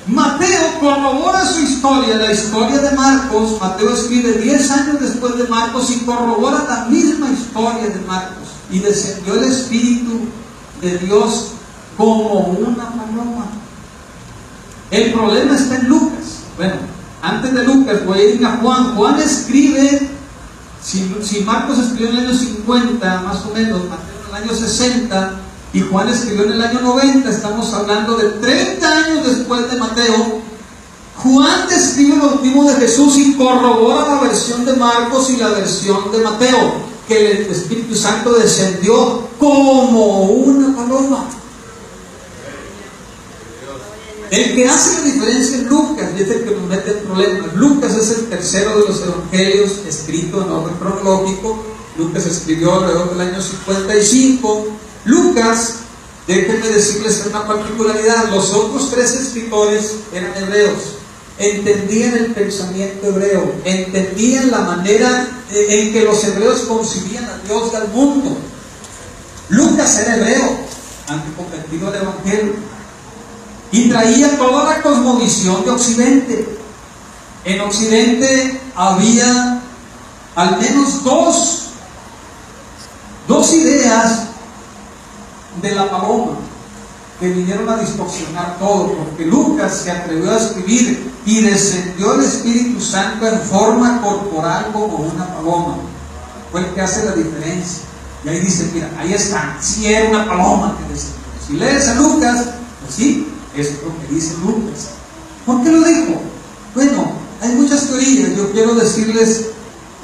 Mateo corrobora su historia, la historia de Marcos. Mateo escribe 10 años después de Marcos y corrobora la misma historia de Marcos. Y descendió el Espíritu de Dios como una paloma. El problema está en Lucas. Bueno, antes de Lucas voy a ir a Juan. Juan escribe, si Marcos escribió en el año 50, más o menos, Mateo en el año 60, y Juan escribió en el año 90, estamos hablando de 30 años después de Mateo. Juan describe el bautismo de Jesús y corrobora la versión de Marcos y la versión de Mateo, que el Espíritu Santo descendió como una paloma. El que hace la diferencia es Lucas, y es el que nos mete en problemas. Lucas es el tercero de los evangelios escrito en orden cronológico. Lucas escribió alrededor del año 55. Lucas, déjenme decirles una particularidad: los otros 3 escritores eran hebreos, entendían el pensamiento hebreo, entendían la manera en que los hebreos concibían a Dios y al mundo. Lucas era hebreo, anticonvertido al evangelio, y traía toda la cosmovisión de Occidente. En Occidente había al menos dos ideas de la paloma. que vinieron a distorsionar todo, porque Lucas se atrevió a escribir: y descendió el Espíritu Santo en forma corporal como una paloma. Fue el que hace la diferencia. Y ahí dice, mira, ahí está, si era una paloma que descendió. Si lees a Lucas, pues sí, eso es lo que dice Lucas. ¿Por qué lo dijo? Bueno, hay muchas teorías. Yo quiero decirles,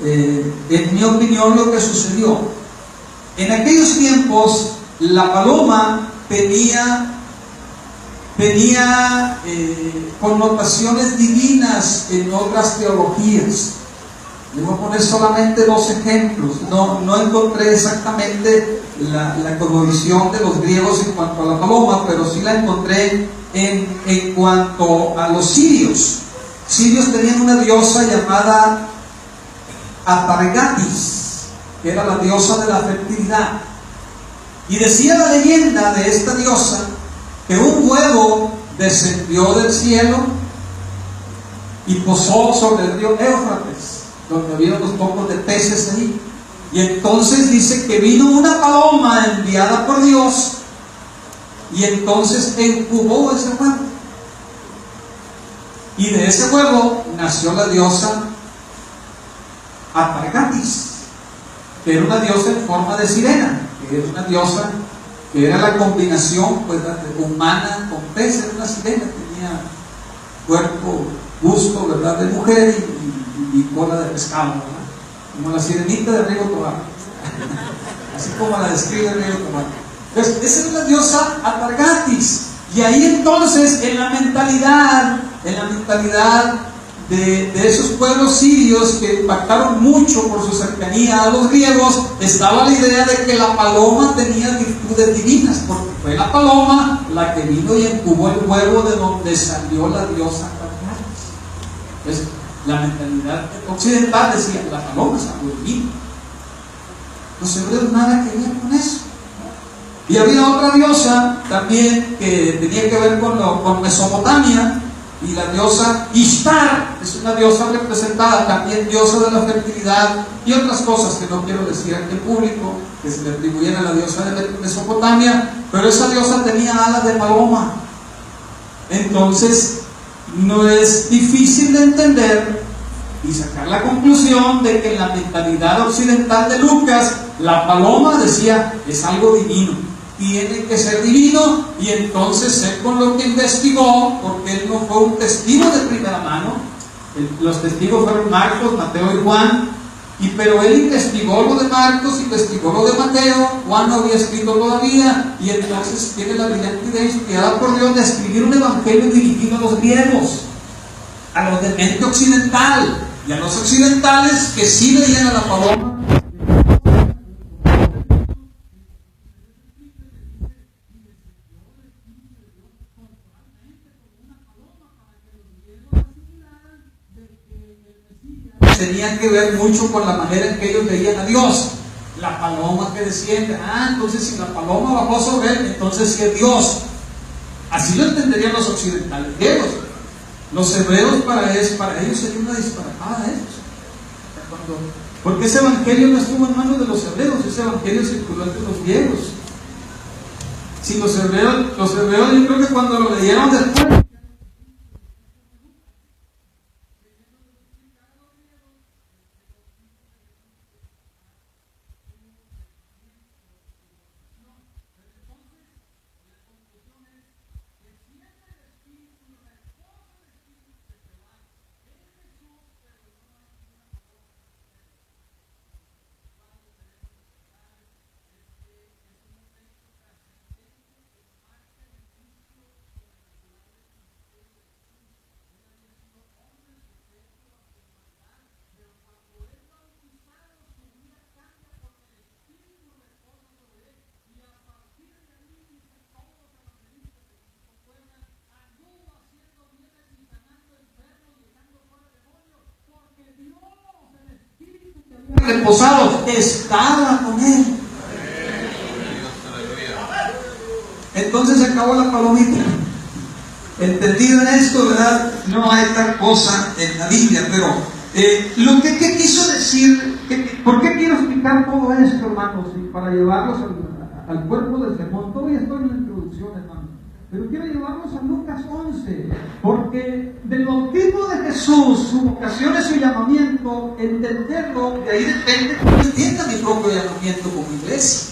en mi opinión, lo que sucedió. En aquellos tiempos, la paloma tenía connotaciones divinas en otras teologías. Les voy a poner solamente 2 ejemplos. No encontré exactamente la cosmovisión de los griegos en cuanto a la paloma, pero sí la encontré en cuanto a los sirios. Sirios tenían una diosa llamada Atargatis, que era la diosa de la fertilidad. Y decía la leyenda de esta diosa que un huevo descendió del cielo y posó sobre el río Éufrates, donde había unos pocos de peces ahí. Y entonces dice que vino una paloma enviada por Dios y entonces incubó ese huevo. Y de ese huevo nació la diosa Atargatis, que era una diosa en forma de sirena, que era una diosa que era la combinación, pues, humana con pez. Era una sirena, tenía cuerpo, gusto, ¿verdad?, de mujer y cola de pescado, ¿verdad?, como la sirenita de Río Tobar, así como la describe Río Tobar. Entonces, esa es la diosa Atargatis. Y ahí entonces, en la mentalidad de esos pueblos sirios que impactaron mucho por su cercanía a los griegos, estaba la idea de que la paloma tenía virtudes divinas, porque fue la paloma la que vino y incubó el huevo de donde salió la diosa Atargatis. Entonces, la mentalidad occidental decía: la paloma es algo divino. Los hebreos nada que ver con eso. Y había otra diosa también que tenía que ver con Mesopotamia, y la diosa Ishtar es una diosa representada, también diosa de la fertilidad y otras cosas que no quiero decir aquí en público, que se le atribuyen a la diosa de Mesopotamia, pero esa diosa tenía alas de paloma. Entonces, no es difícil de entender y sacar la conclusión de que en la mentalidad occidental de Lucas, la paloma, decía, es algo divino, tiene que ser divino. Y entonces él, con lo que investigó, porque él no fue un testigo de primera mano, los testigos fueron Marcos, Mateo y Juan, pero él investigó lo de Marcos, investigó lo de Mateo. Juan no había escrito todavía, y entonces tiene la brillante idea, inspirada por Dios, de escribir un evangelio dirigido a los griegos, a los de mente occidental, y a los occidentales que sí veían a la paloma. Tenía que ver mucho con la manera en que ellos veían a Dios. La paloma que desciende, entonces si la paloma bajó sobre él, entonces sí es Dios. Así lo entenderían los occidentales griegos. Los hebreos, para ellos sería una disparatada eso. Porque ese evangelio no estuvo en manos de los hebreos, ese evangelio circuló entre los griegos. Si los hebreos, yo creo que cuando lo leyeron después, reposados, estaba con él. Entonces se acabó la palomita. Entendido en esto, ¿verdad? No hay tal cosa en la Biblia, pero lo que quiso decir, ¿por qué quiero explicar todo esto, hermanos? Y para llevarlos al cuerpo del sermón. Todavía estoy en la introducción, hermano. Pero quiero llevarnos a Lucas 11, porque del bautismo de Jesús, su vocación y su llamamiento, entenderlo, de ahí depende cómo entienda mi propio llamamiento como iglesia.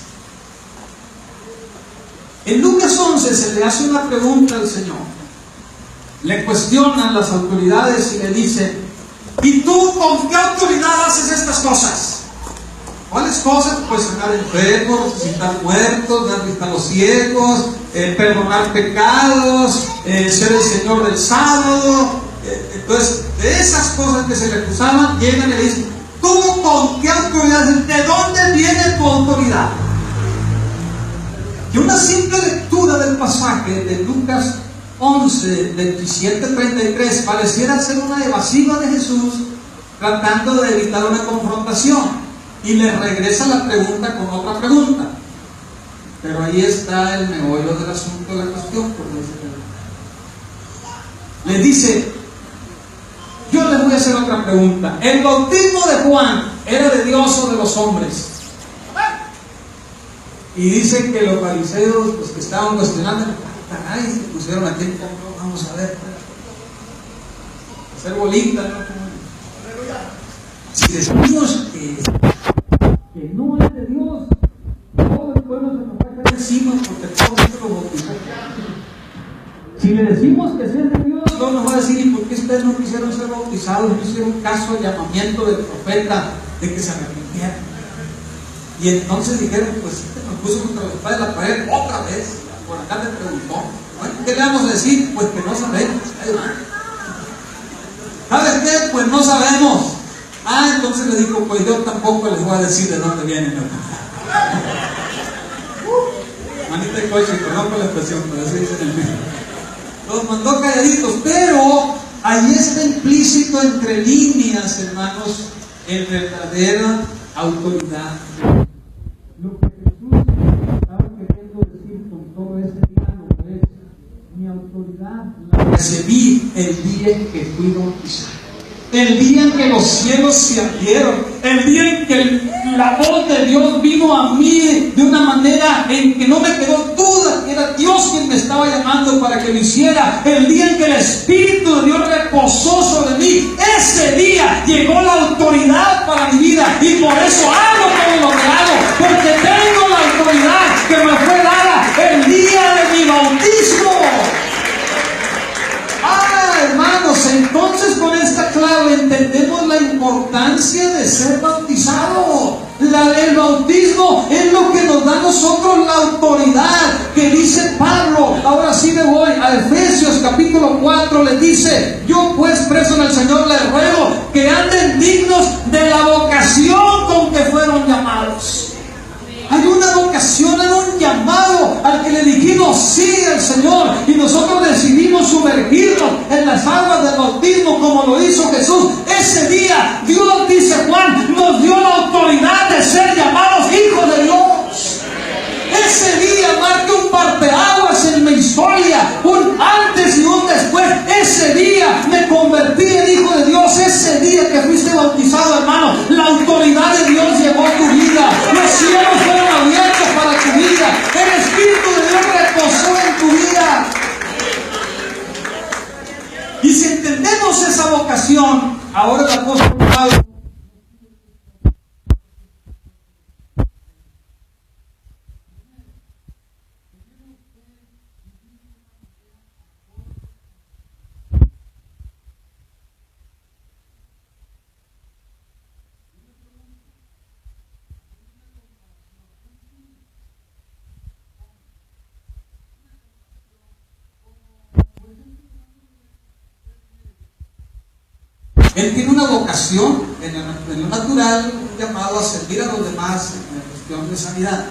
En Lucas 11 se le hace una pregunta al Señor. Le cuestionan las autoridades y le dicen: ¿y tú con qué autoridad haces estas cosas? ¿Cuáles cosas? Pues sanar enfermos, resucitar muertos, dar vista a los ciegos, perdonar pecados, ser el Señor del sábado. Entonces, de esas cosas que se le acusaban, llegan y le dicen: ¿tú con qué autoridad? ¿De dónde viene tu autoridad? Y una simple lectura del pasaje de Lucas 11, 27-33, pareciera ser una evasiva de Jesús, tratando de evitar una confrontación. Y le regresa la pregunta con otra pregunta. Pero ahí está el meollo del asunto de la cuestión. Le dice: yo les voy a hacer otra pregunta. ¿El bautismo de Juan era de Dios o de los hombres? Y dicen que los fariseos, los que estaban cuestionando, caray, se pusieron aquí en control. Vamos a ver, hacer bolita, ¿no? Si decimos que no es de Dios, todo el pueblo se nos va a caer encima porque todo esto lo bautizó. Si le decimos que sí es de Dios, no nos va a decir: ¿y por qué ustedes no quisieron ser bautizados? No hicieron caso al llamamiento del profeta de que se arrepintieran. Y entonces dijeron: pues nos puso contra la espada de la pared otra vez. Por acá le preguntó: bueno, ¿qué le vamos a decir? Pues que no sabemos. ¿Sabes qué? Pues no sabemos. Entonces le dijo: pues yo tampoco les voy a decir de dónde vienen. Manita de coche, conozco la expresión, pero así dice en el video. Los mandó calladitos, pero ahí está implícito entre líneas, hermanos, en verdadera autoridad. Lo que Jesús estaba queriendo decir con todo ese diálogo es: mi autoridad la recibí el día en que fui bautizado. El día en que los cielos se abrieron, el día en que la voz de Dios vino a mí de una manera en que no me quedó duda que era Dios quien me estaba llamando para que lo hiciera, el día en que el Espíritu de Dios reposó sobre mí, ese día llegó la autoridad para mi vida, y por eso hago todo lo que hago, porque tengo la autoridad que me fue dada el día de mi bautismo. Hermanos, entonces con esta clave entendemos la importancia de ser bautizado. El bautismo es lo que nos da a nosotros la autoridad que dice Pablo. Ahora sí me voy a Efesios capítulo 4, les dice: yo pues preso en el Señor les ruego que anden dignos de la vocación con que fueron llamados. Hay una vocación, hay un llamado al que le dijimos sí al Señor, y nosotros decidimos sumergirnos en las aguas del bautismo como lo hizo Jesús. Ese día Dios, dice Juan, nos dio la autoridad de ser llamados hijos de Dios. Ese día marca un parteaguas en mi historia, un antes y un después. Ese día me convertí en hijo de Dios. Ese día que fuiste bautizado, hermano, la autoridad de Dios llegó a tu vida. Los cielos fueron abiertos para tu vida. El Espíritu de Dios reposó en tu vida. Y si entendemos esa vocación, ahora el apóstol Pablo él tiene una vocación en lo natural, un llamado a servir a los demás en la cuestión de sanidad.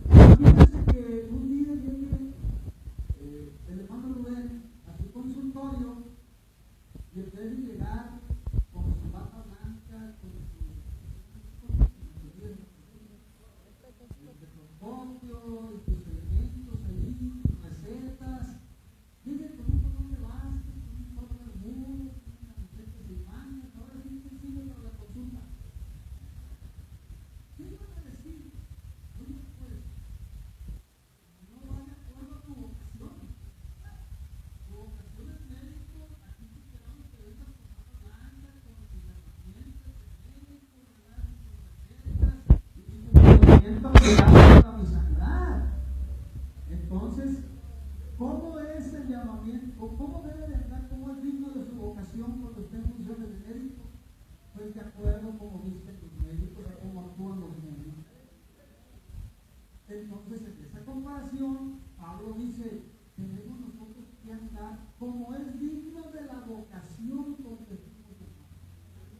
Imagínense que un día llegue el hermano Rubén a su consultorio y en vez de llegar con su bata blanca, con su propio y sus elementos ahí, recetas, llegue con un botón de base, con un solo de muro, ahora sí te sirve para la consulta. ¿Qué van a decir? es digno de la vocación con que fuimos llamados.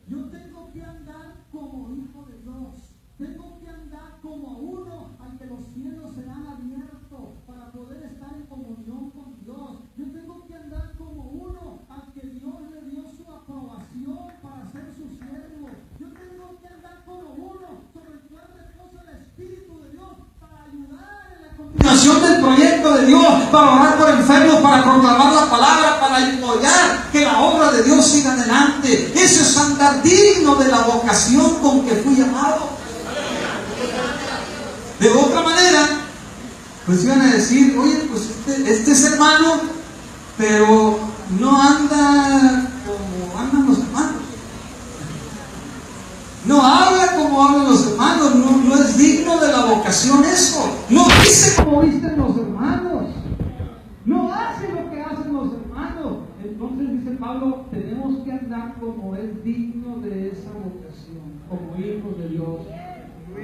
Yo tengo que andar como hijo de Dios. Tengo que andar como uno al que los cielos serán abiertos para poder estar en comunión con Dios. Yo tengo que andar como uno al que Dios le dio su aprobación para ser su siervo. Yo tengo que andar como uno sobre el cual reposa el Espíritu de Dios para ayudar en la continuación del proyecto de Dios, para orar por enfermos, para proclamar la palabra, para apoyar que la obra de Dios siga adelante. Eso es andar digno de la vocación con que fui llamado. De otra manera, pues iban a decir, oye, pues este es hermano, pero no anda como andan los hermanos. No habla como hablan los hermanos, no es digno de la vocación eso. No dice como visten los hermanos. No hace lo que hacen los hermanos. Entonces dice Pablo, tenemos que andar como es digno de esa vocación, como hijos de Dios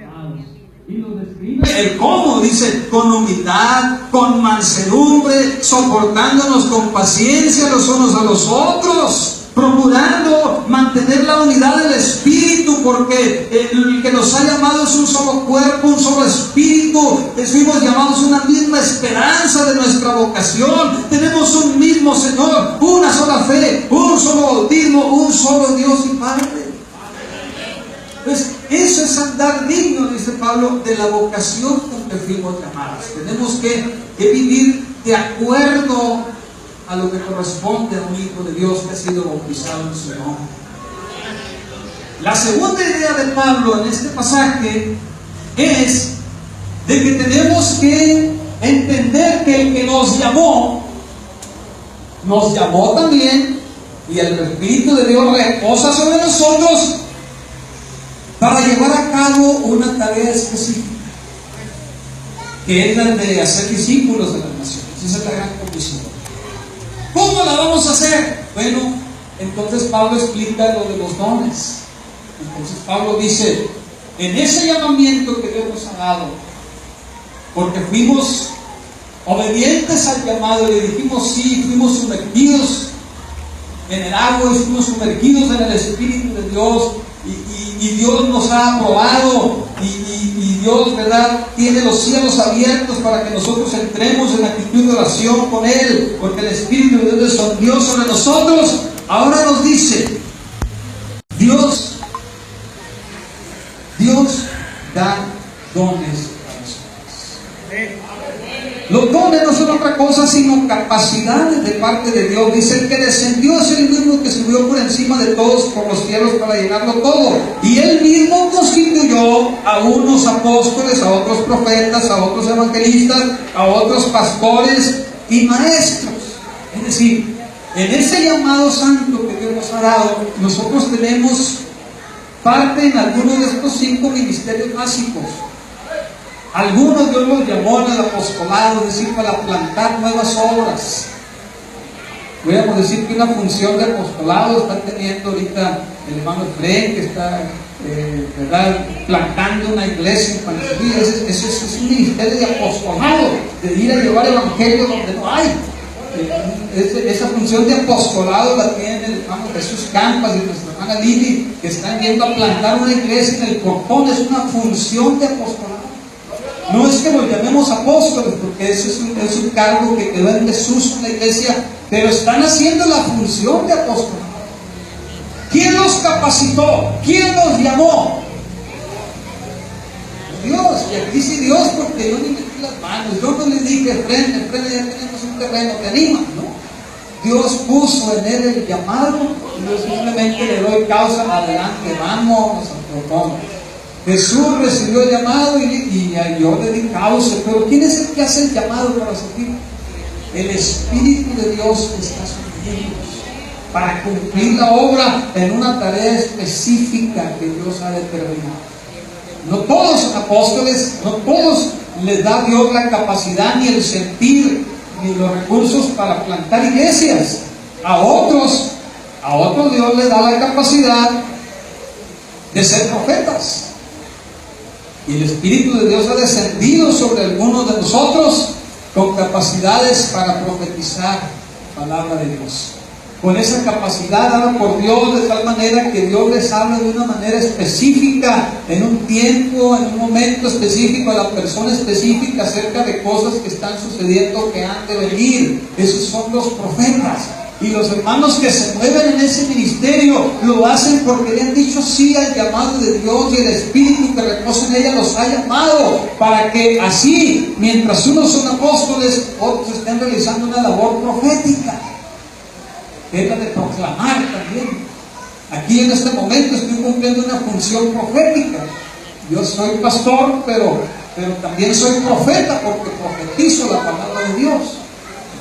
amados. Y lo describe el cómo, dice, con humildad, con mansedumbre, soportándonos con paciencia los unos a los otros, procurando mantener la unidad del Espíritu, porque el que nos ha llamado es un solo cuerpo, un solo Espíritu. Fuimos llamados a una misma esperanza de nuestra vocación. Tenemos un mismo Señor, una sola fe, un solo bautismo, un solo Dios y Padre. Pues eso es andar digno, dice Pablo, de la vocación con que fuimos llamados. Tenemos que vivir de acuerdo a lo que corresponde a un hijo de Dios que ha sido bautizado en su nombre. La segunda idea de Pablo en este pasaje es de que tenemos que entender que el que nos llamó también, y el Espíritu de Dios reposa sobre nosotros para llevar a cabo una tarea específica, que es la de hacer discípulos de las naciones. Esa es la gran comisión. ¿Cómo la vamos a hacer? Bueno, entonces Pablo explica lo de los dones. Entonces Pablo dice, en ese llamamiento que Dios nos ha dado, porque fuimos obedientes al llamado, le dijimos sí, fuimos sumergidos en el agua y fuimos sumergidos en el Espíritu de Dios, y Dios nos ha aprobado, y Dios, ¿verdad?, tiene los cielos abiertos para que nosotros entremos en actitud de oración con Él, porque el Espíritu de Dios descendió sobre nosotros. Ahora nos dice, Dios da dones a nosotros. Los dones no son otra cosa sino capacidades de parte de Dios. Dice, el que descendió es el mismo que subió por encima de todos por los cielos para llenarlo todo. Y Él mismo constituyó a unos apóstoles, a otros profetas, a otros evangelistas, a otros pastores y maestros. Es decir, en ese llamado santo que Dios nos ha dado, nosotros tenemos parte en algunos de estos 5 ministerios básicos. Algunos Dios los llamó en el apostolado, es decir, para plantar nuevas obras. Podríamos decir que una función de apostolado está teniendo ahorita el hermano Efraín, que está ¿verdad?, plantando una iglesia infantil. Ese es un ministerio de apostolado, de ir a llevar evangelio donde no hay. Esa función de apostolado la tiene el hermano Jesús Campas y nuestra hermana Lili, que están yendo a plantar una iglesia en el Cortón. Es una función de apostolado. No es que los llamemos apóstoles, porque ese es un cargo que quedó en desuso en la iglesia, pero están haciendo la función de apostolado. ¿Quién los capacitó? ¿Quién los llamó? Dios. Y aquí dice Dios, porque yo ni metí las manos, yo no le dije, frente, ya tenemos un terreno, ¿te animas? No. Dios puso en él el llamado, y yo simplemente le doy causa, adelante, vamos, nos proponemos. Jesús recibió el llamado y yo le di causa, pero ¿quién es el que hace el llamado para servir? El Espíritu de Dios que está sobre ellos, para cumplir la obra en una tarea específica que Dios ha determinado. No todos son apóstoles, no todos les da Dios la capacidad, ni el sentir, ni los recursos para plantar iglesias. A otros Dios les da la capacidad de ser profetas. Y el Espíritu de Dios ha descendido sobre algunos de nosotros con capacidades para profetizar, palabra de Dios, con esa capacidad dada por Dios, de tal manera que Dios les habla de una manera específica, en un tiempo, en un momento específico, a la persona específica, acerca de cosas que están sucediendo, que han de venir. Esos son los profetas. Y los hermanos que se mueven en ese ministerio lo hacen porque le han dicho sí al llamado de Dios, y el Espíritu que reposa en ella los ha llamado para que así, mientras unos son apóstoles, otros estén realizando una labor profética, que es la de proclamar también. Aquí en este momento estoy cumpliendo una función profética. Yo soy pastor, pero también soy profeta, porque profetizo la palabra de Dios.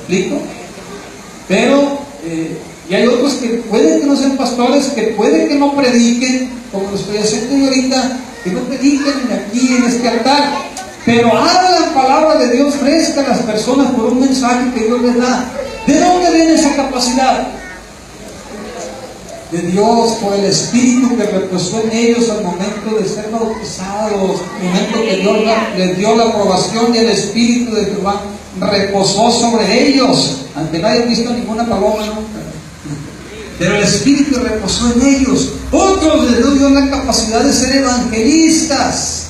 ¿Me explico? Pero y hay otros que pueden que no sean pastores, que pueden que no prediquen, como lo estoy haciendo yo ahorita, que no prediquen aquí en este altar, pero hablan palabra de Dios fresca a las personas por un mensaje que Dios les da. ¿De dónde viene esa capacidad? De Dios, por el Espíritu que reposó en ellos al momento de ser bautizados, al momento que Dios les dio la aprobación, y el Espíritu de Jehová reposó sobre ellos, aunque no hayan visto ninguna paloma nunca. Pero el Espíritu reposó en ellos. Otros les dio la capacidad de ser evangelistas,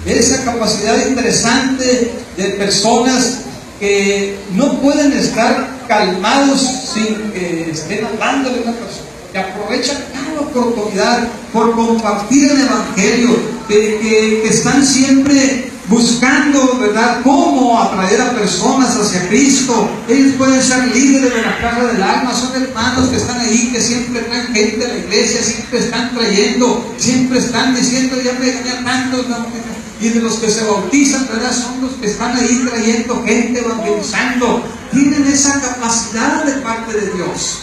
esa capacidad interesante de personas que no pueden estar calmados sin que estén hablando de una persona, que aprovechan cada oportunidad por compartir el Evangelio, que están siempre buscando, ¿verdad?, cómo atraer a personas hacia Cristo. Ellos pueden ser líderes de la casa del alma, son hermanos que están ahí, que siempre traen gente a la iglesia, siempre están trayendo, siempre están diciendo, ya tantos, ¿no? Y de los que se bautizan, ¿verdad?, son los que están ahí trayendo gente, evangelizando. Tienen esa capacidad de parte de Dios.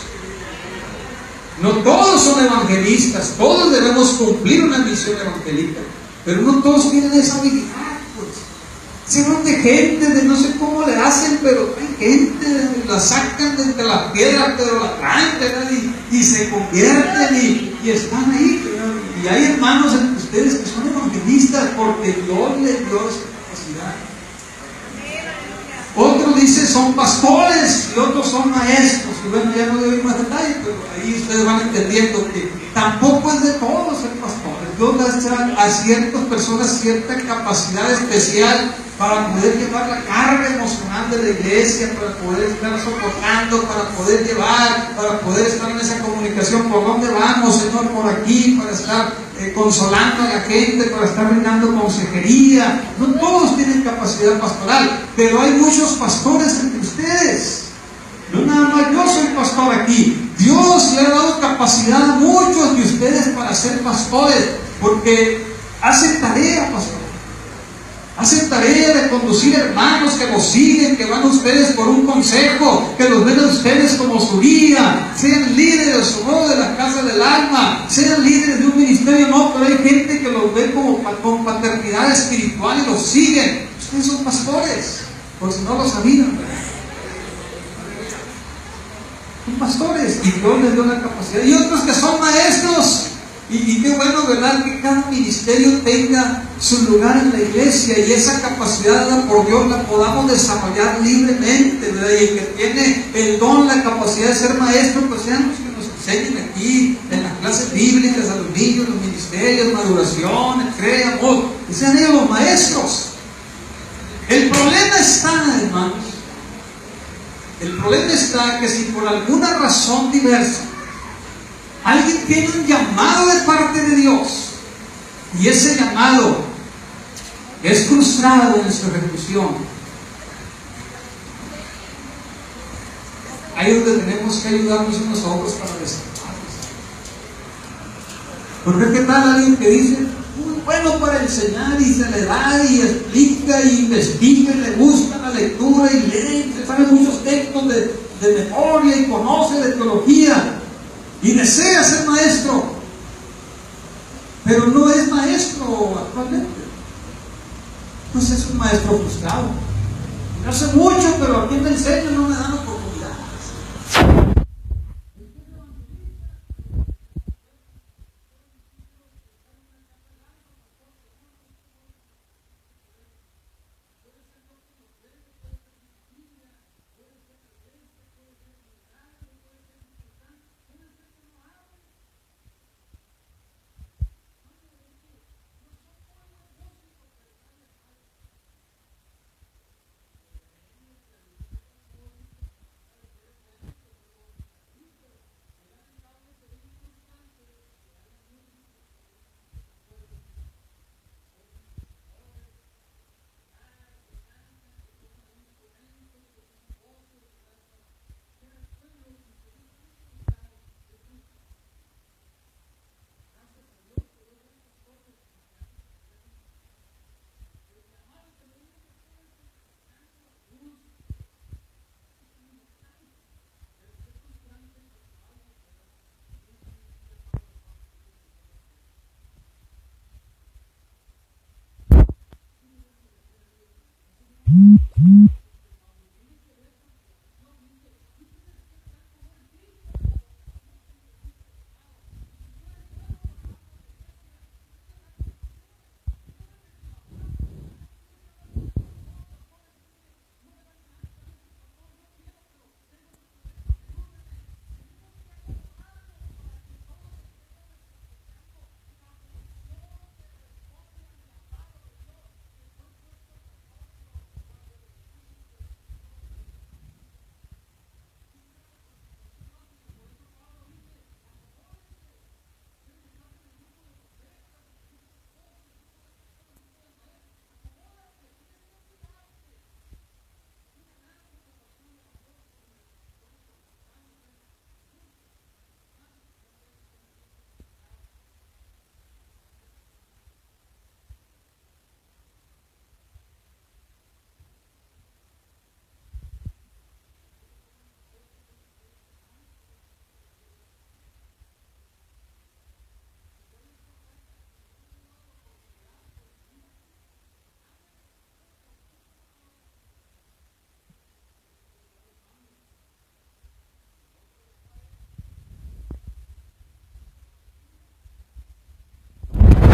No todos son evangelistas, todos debemos cumplir una misión evangelística, pero no todos tienen esa habilidad. Se van de gente, de no sé cómo le hacen, pero hay gente, la sacan de entre las piedras, pero la traen, ¿verdad?, y se convierten y están ahí, ¿verdad? Y hay hermanos entre ustedes que son evangelistas porque Dios les dio esa capacidad. Otros dicen son pastores y otros son maestros. Y bueno, ya no doy más detalles, pero ahí ustedes van entendiendo que tampoco es de todos ser pastores. Dios da a ciertas personas cierta capacidad especial para poder llevar la carga emocional de la iglesia, para poder estar soportando, para poder llevar, para poder estar en esa comunicación. ¿Por dónde vamos, Señor? Por aquí, para estar consolando a la gente, para estar brindando consejería. No todos tienen capacidad pastoral, pero hay muchos pastores entre ustedes. No nada más yo soy pastor aquí. Dios le ha dado capacidad a muchos de ustedes para ser pastores, porque hacen tarea, pastor. Hacen tarea de conducir hermanos que los siguen, que van a ustedes por un consejo, que los ven a ustedes como su guía, sean líderes o no de la casa del alma, sean líderes de un ministerio, no, pero hay gente que los ve como con paternidad espiritual y los siguen. Ustedes son pastores, por si no lo sabían, ¿verdad? Son pastores y Dios les dio la capacidad. Y otros que son maestros. Y qué bueno, ¿verdad?, que cada ministerio tenga su lugar en la iglesia y esa capacidad dada por Dios la podamos desarrollar libremente, ¿verdad? Y el que tiene el don, la capacidad de ser maestro, pues sean los que nos enseñen aquí en las clases bíblicas a los niños, los ministerios, maduración, creamos, que sean ellos los maestros. El problema está, hermanos, el problema está que si por alguna razón diversa alguien tiene un llamado de parte de Dios y ese llamado es frustrado en su ejecución, ahí es donde tenemos que ayudarnos unos a otros para desatarnos. Porque ¿qué tal alguien que dice, muy bueno para enseñar y se le da y explica y investiga y le gusta la lectura y lee, se sabe muchos textos de memoria y conoce de teología y desea ser maestro, pero no es maestro actualmente? Pues es un maestro frustrado. Yo hace mucho, pero a quien me enseña no me dan oportunidades.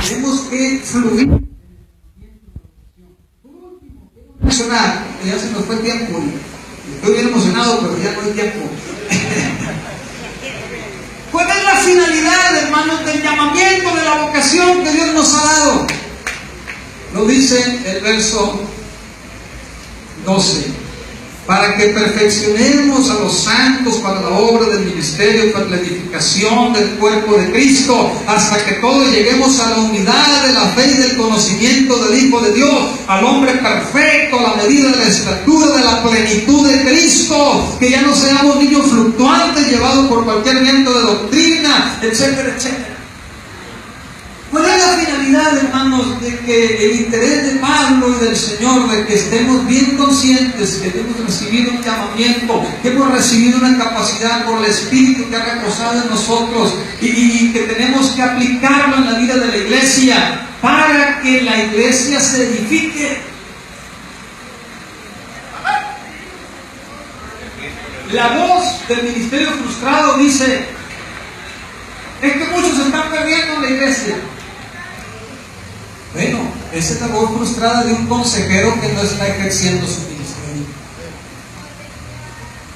tenemos que fluir. Emocionar, ya se nos fue el tiempo. Estoy bien emocionado, pero ya no hay tiempo. ¿Cuál es la finalidad, hermanos, del llamamiento, de la vocación que Dios nos ha dado? Lo dice el verso 12. Para que perfeccionemos a los santos para la obra del ministerio, para la edificación del cuerpo de Cristo, hasta que todos lleguemos a la unidad de la fe y del conocimiento del Hijo de Dios, al hombre perfecto, a la medida de la estatura de la plenitud de Cristo, que ya no seamos niños fluctuantes llevados por cualquier viento de doctrina, etcétera, etcétera. ¿Cuál es la finalidad, hermanos, de que el interés de Pablo y del Señor, de que estemos bien conscientes que hemos recibido un llamamiento, que hemos recibido una capacidad por el Espíritu que ha reposado en nosotros y que tenemos que aplicarlo en la vida de la iglesia para que la iglesia se edifique? La voz del ministerio frustrado dice: es que muchos se están perdiendo en la iglesia. Bueno, esa es la voz frustrada de un consejero que no está ejerciendo su ministerio.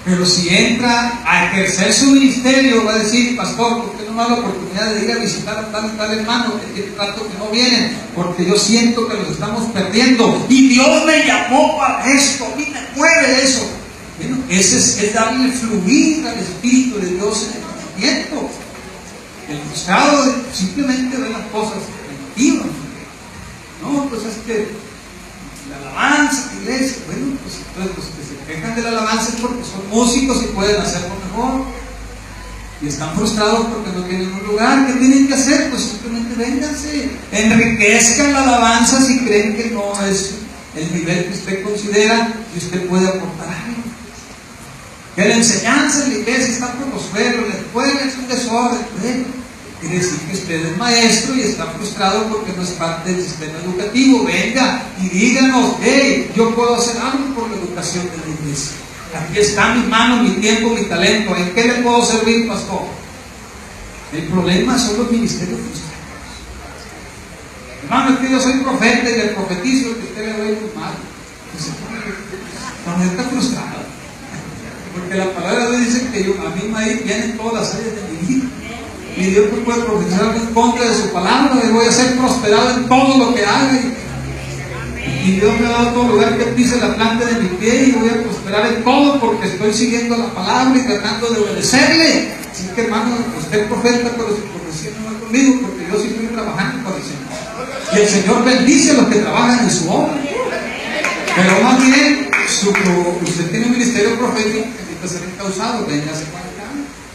Pero si entra a ejercer su ministerio, va a decir: pastor, ¿por qué no me da la oportunidad de ir a visitar a tal y tal hermano que tiene rato que no vienen? Porque yo siento que los estamos perdiendo y Dios me llamó para esto, a mí me mueve eso. Bueno, ese es darle fluir al Espíritu de Dios en el llamamiento. El frustrado simplemente ve las cosas negativas. No, pues es que la alabanza, la iglesia, bueno, pues entonces los que se quejan de la alabanza es porque son músicos y pueden hacerlo mejor. Y están frustrados porque no tienen un lugar. ¿Qué tienen que hacer? Pues simplemente vénganse, enriquezcan la alabanza si creen que no es el nivel que usted considera y usted puede aportar algo. Que la enseñanza en la iglesia está por los suelos, la escuela es un desorden. Bueno, quiere decir que usted es maestro y está frustrado porque no es parte del sistema educativo. Venga y díganos: hey, yo puedo hacer algo por la educación de la iglesia. Aquí está mi mano, mi tiempo, mi talento. ¿En qué le puedo servir, pastor? El problema son los ministerios frustrados. Hermano, es que yo soy profeta y el profetizo que usted le doy muy mal. No, está frustrado. Porque la palabra de Dios dice que a mí me vienen todas las áreas de mi vida. Y Dios no puede profetizar en contra de su palabra. Y voy a ser prosperado en todo lo que haga. Y Dios me ha dado todo lugar que pise la planta de mi pie. Y voy a prosperar en todo porque estoy siguiendo la palabra y tratando de obedecerle. Así que, hermano, usted es profeta, pero su profecía no es conmigo, porque yo sí estoy trabajando para el Señor. Y el Señor bendice a los que trabajan en su obra. Pero más bien, usted tiene un ministerio profético que necesita ser encauzado. Véngase para acá.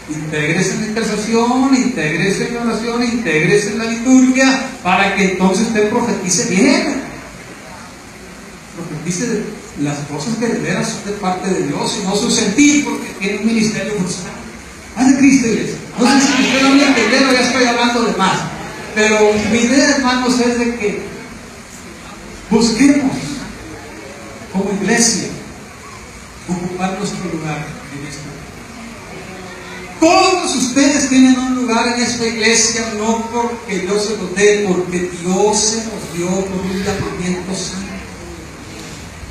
Intégrese en la intercesión, intégrese en la oración, intégrese en la liturgia, para que entonces usted profetice bien. Profetice las cosas que de veras son de parte de Dios y no su sentir, porque tiene un ministerio frustrado. Haz de Cristo, iglesia. No sé si usted no me entendió, ya estoy hablando de más. Pero mi idea, hermanos, es de que busquemos como iglesia ocupar nuestro lugar en esta iglesia. Todos ustedes tienen un lugar en esta iglesia, no porque Dios se los dé, porque Dios se los dio por un llamamiento santo.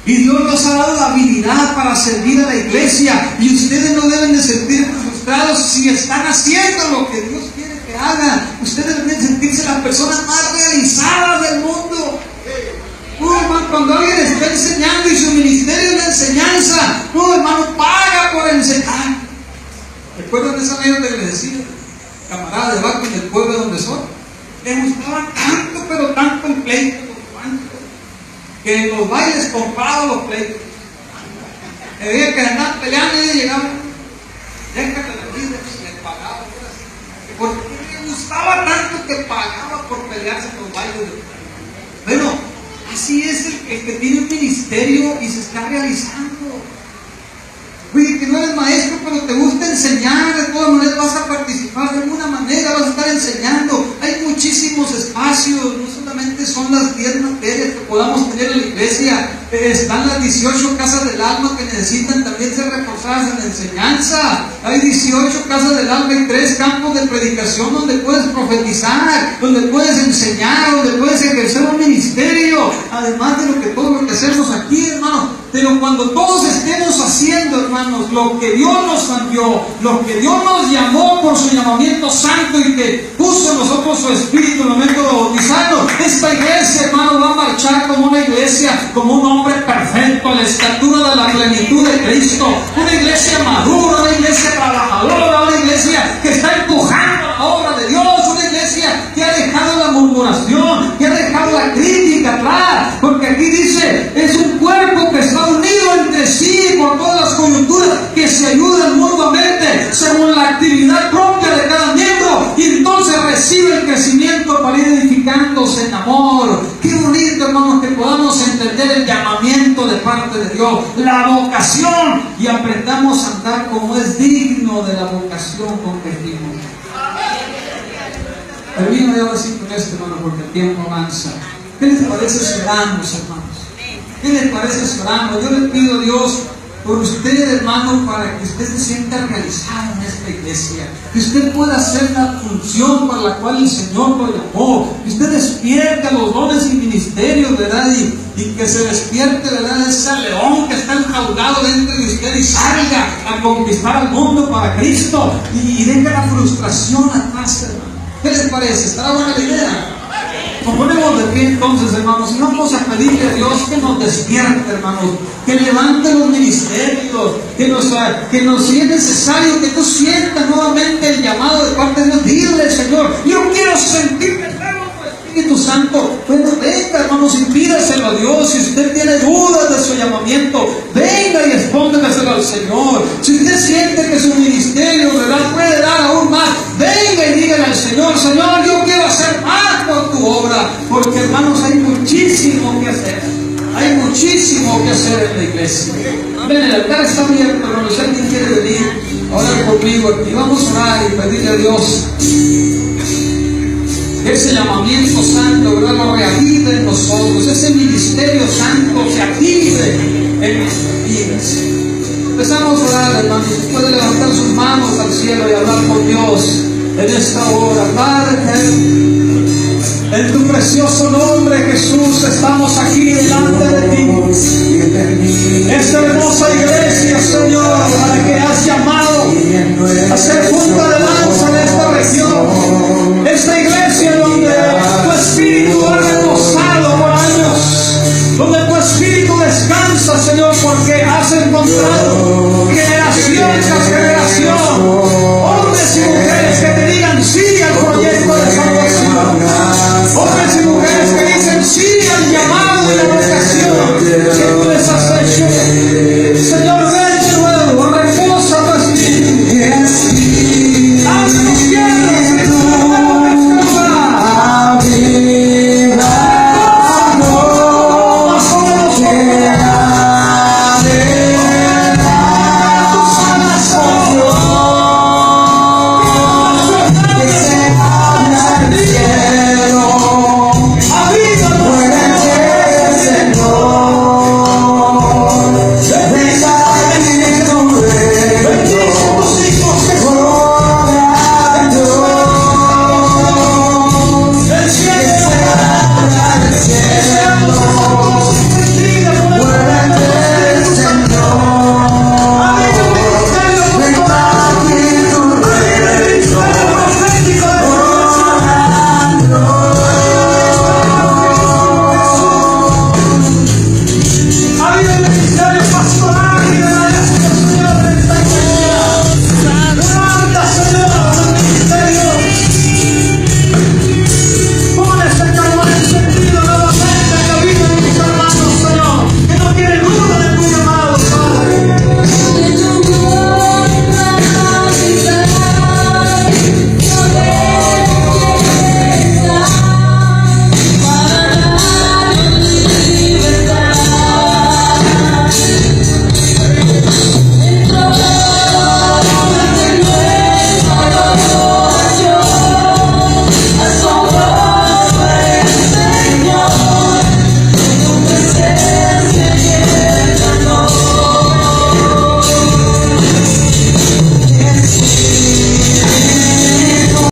Y Dios nos ha dado la habilidad para servir a la iglesia, y ustedes no deben de sentirse frustrados si están haciendo lo que Dios quiere que hagan. Ustedes deben de sentirse las personas más realizadas del mundo. Hermano, cuando alguien está enseñando y su ministerio es la enseñanza, hermano, paga por enseñar. ¿Recuerdan esa anécdota que le decía? Camarada de Baco en el pueblo donde soy. Le gustaba tanto, pero tanto el pleito, que en los bailes compraba los pleitos. Le veía que andaban peleando y llegaban: déjate la vida, le pagaba. Porque le gustaba tanto que pagaba por pelearse en los bailes. Bueno, así es el que tiene un ministerio y se está realizando. Oye, que no eres maestro, pero te gusta enseñar, de todas maneras vas a participar de alguna manera, vas a estar enseñando. Hay muchísimos espacios, no solamente son las 10 materias que podamos tener en la iglesia. están las 18 casas del alma que necesitan también ser reforzadas en la enseñanza. Hay 18 casas del alma y 3 campos de predicación donde puedes profetizar, donde puedes enseñar, donde puedes ejercer un ministerio, además de todo lo que hacemos aquí, hermano. Pero cuando todos estemos haciendo, hermanos, lo que Dios nos cambió, lo que Dios nos llamó por su llamamiento santo y que puso en nosotros su espíritu en el momento de bautizarnos, esta iglesia, hermano, va a marchar como una iglesia, como un hombre perfecto, a la estatura de la plenitud de Cristo. Una iglesia madura, una iglesia trabajadora, una iglesia que está empujando la obra de Dios, una iglesia que ha dejado la murmuración, que ha dejado la crítica atrás, porque aquí dice, es un cuerpo que está unido entre sí por todas las coyunturas, que se ayudan mutuamente según la actividad propia de cada miembro, y entonces recibe el crecimiento para ir edificándose en amor. Qué bonito, hermanos, que podamos entender el llamamiento de parte de Dios, la vocación, y aprendamos a andar como es digno de la vocación con que fuimos. Termino yo así con esto, hermano, porque el tiempo avanza. ¿Qué les parece si oramos, hermanos? ¿Qué les parece si oramos? Yo le pido a Dios por usted, hermano, para que usted se sienta realizado en esta iglesia, que usted pueda hacer la función para la cual el Señor lo llamó, que usted despierte a los dones y ministerios, ¿verdad? Y que se despierte, ¿verdad?, ese león que está enjaulado dentro de usted y salga a conquistar al mundo para Cristo y deje la frustración atrás, hermano. ¿Qué les parece? ¿Estará buena la idea? Nos ponemos de pie entonces, hermanos, y vamos a pedirle a Dios que nos despierte, hermanos, que levante los ministerios, que nos sea necesario que tú sientas nuevamente el llamado de parte de Dios. Dile, Señor, yo quiero sentirme nuevo por el Espíritu Santo. Bueno, venga, hermanos, y pídaselo a Dios. Si usted tiene dudas de su llamamiento, venga y expóngaselo al Señor. Si usted siente que su ministerio, ¿verdad?, puede dar aún más, venga y dígale al Señor, Señor, yo quiero hacer más por tu obra. Porque, hermanos, hay muchísimo que hacer. Hay muchísimo que hacer en la iglesia. Ven, el altar está abierto, hermanos. Si alguien quiere venir a orar conmigo aquí, vamos a orar y pedirle a Dios que ese llamamiento santo, ¿verdad?, lo reavive en nosotros. Ese ministerio santo se active en nuestras vidas. Empezamos a orar, hermanos. Puede levantar sus manos al cielo y hablar con Dios en esta hora. Padre, en tu precioso nombre, Jesús, estamos aquí delante de ti. Esta hermosa iglesia, Señor, a la que has llamado a ser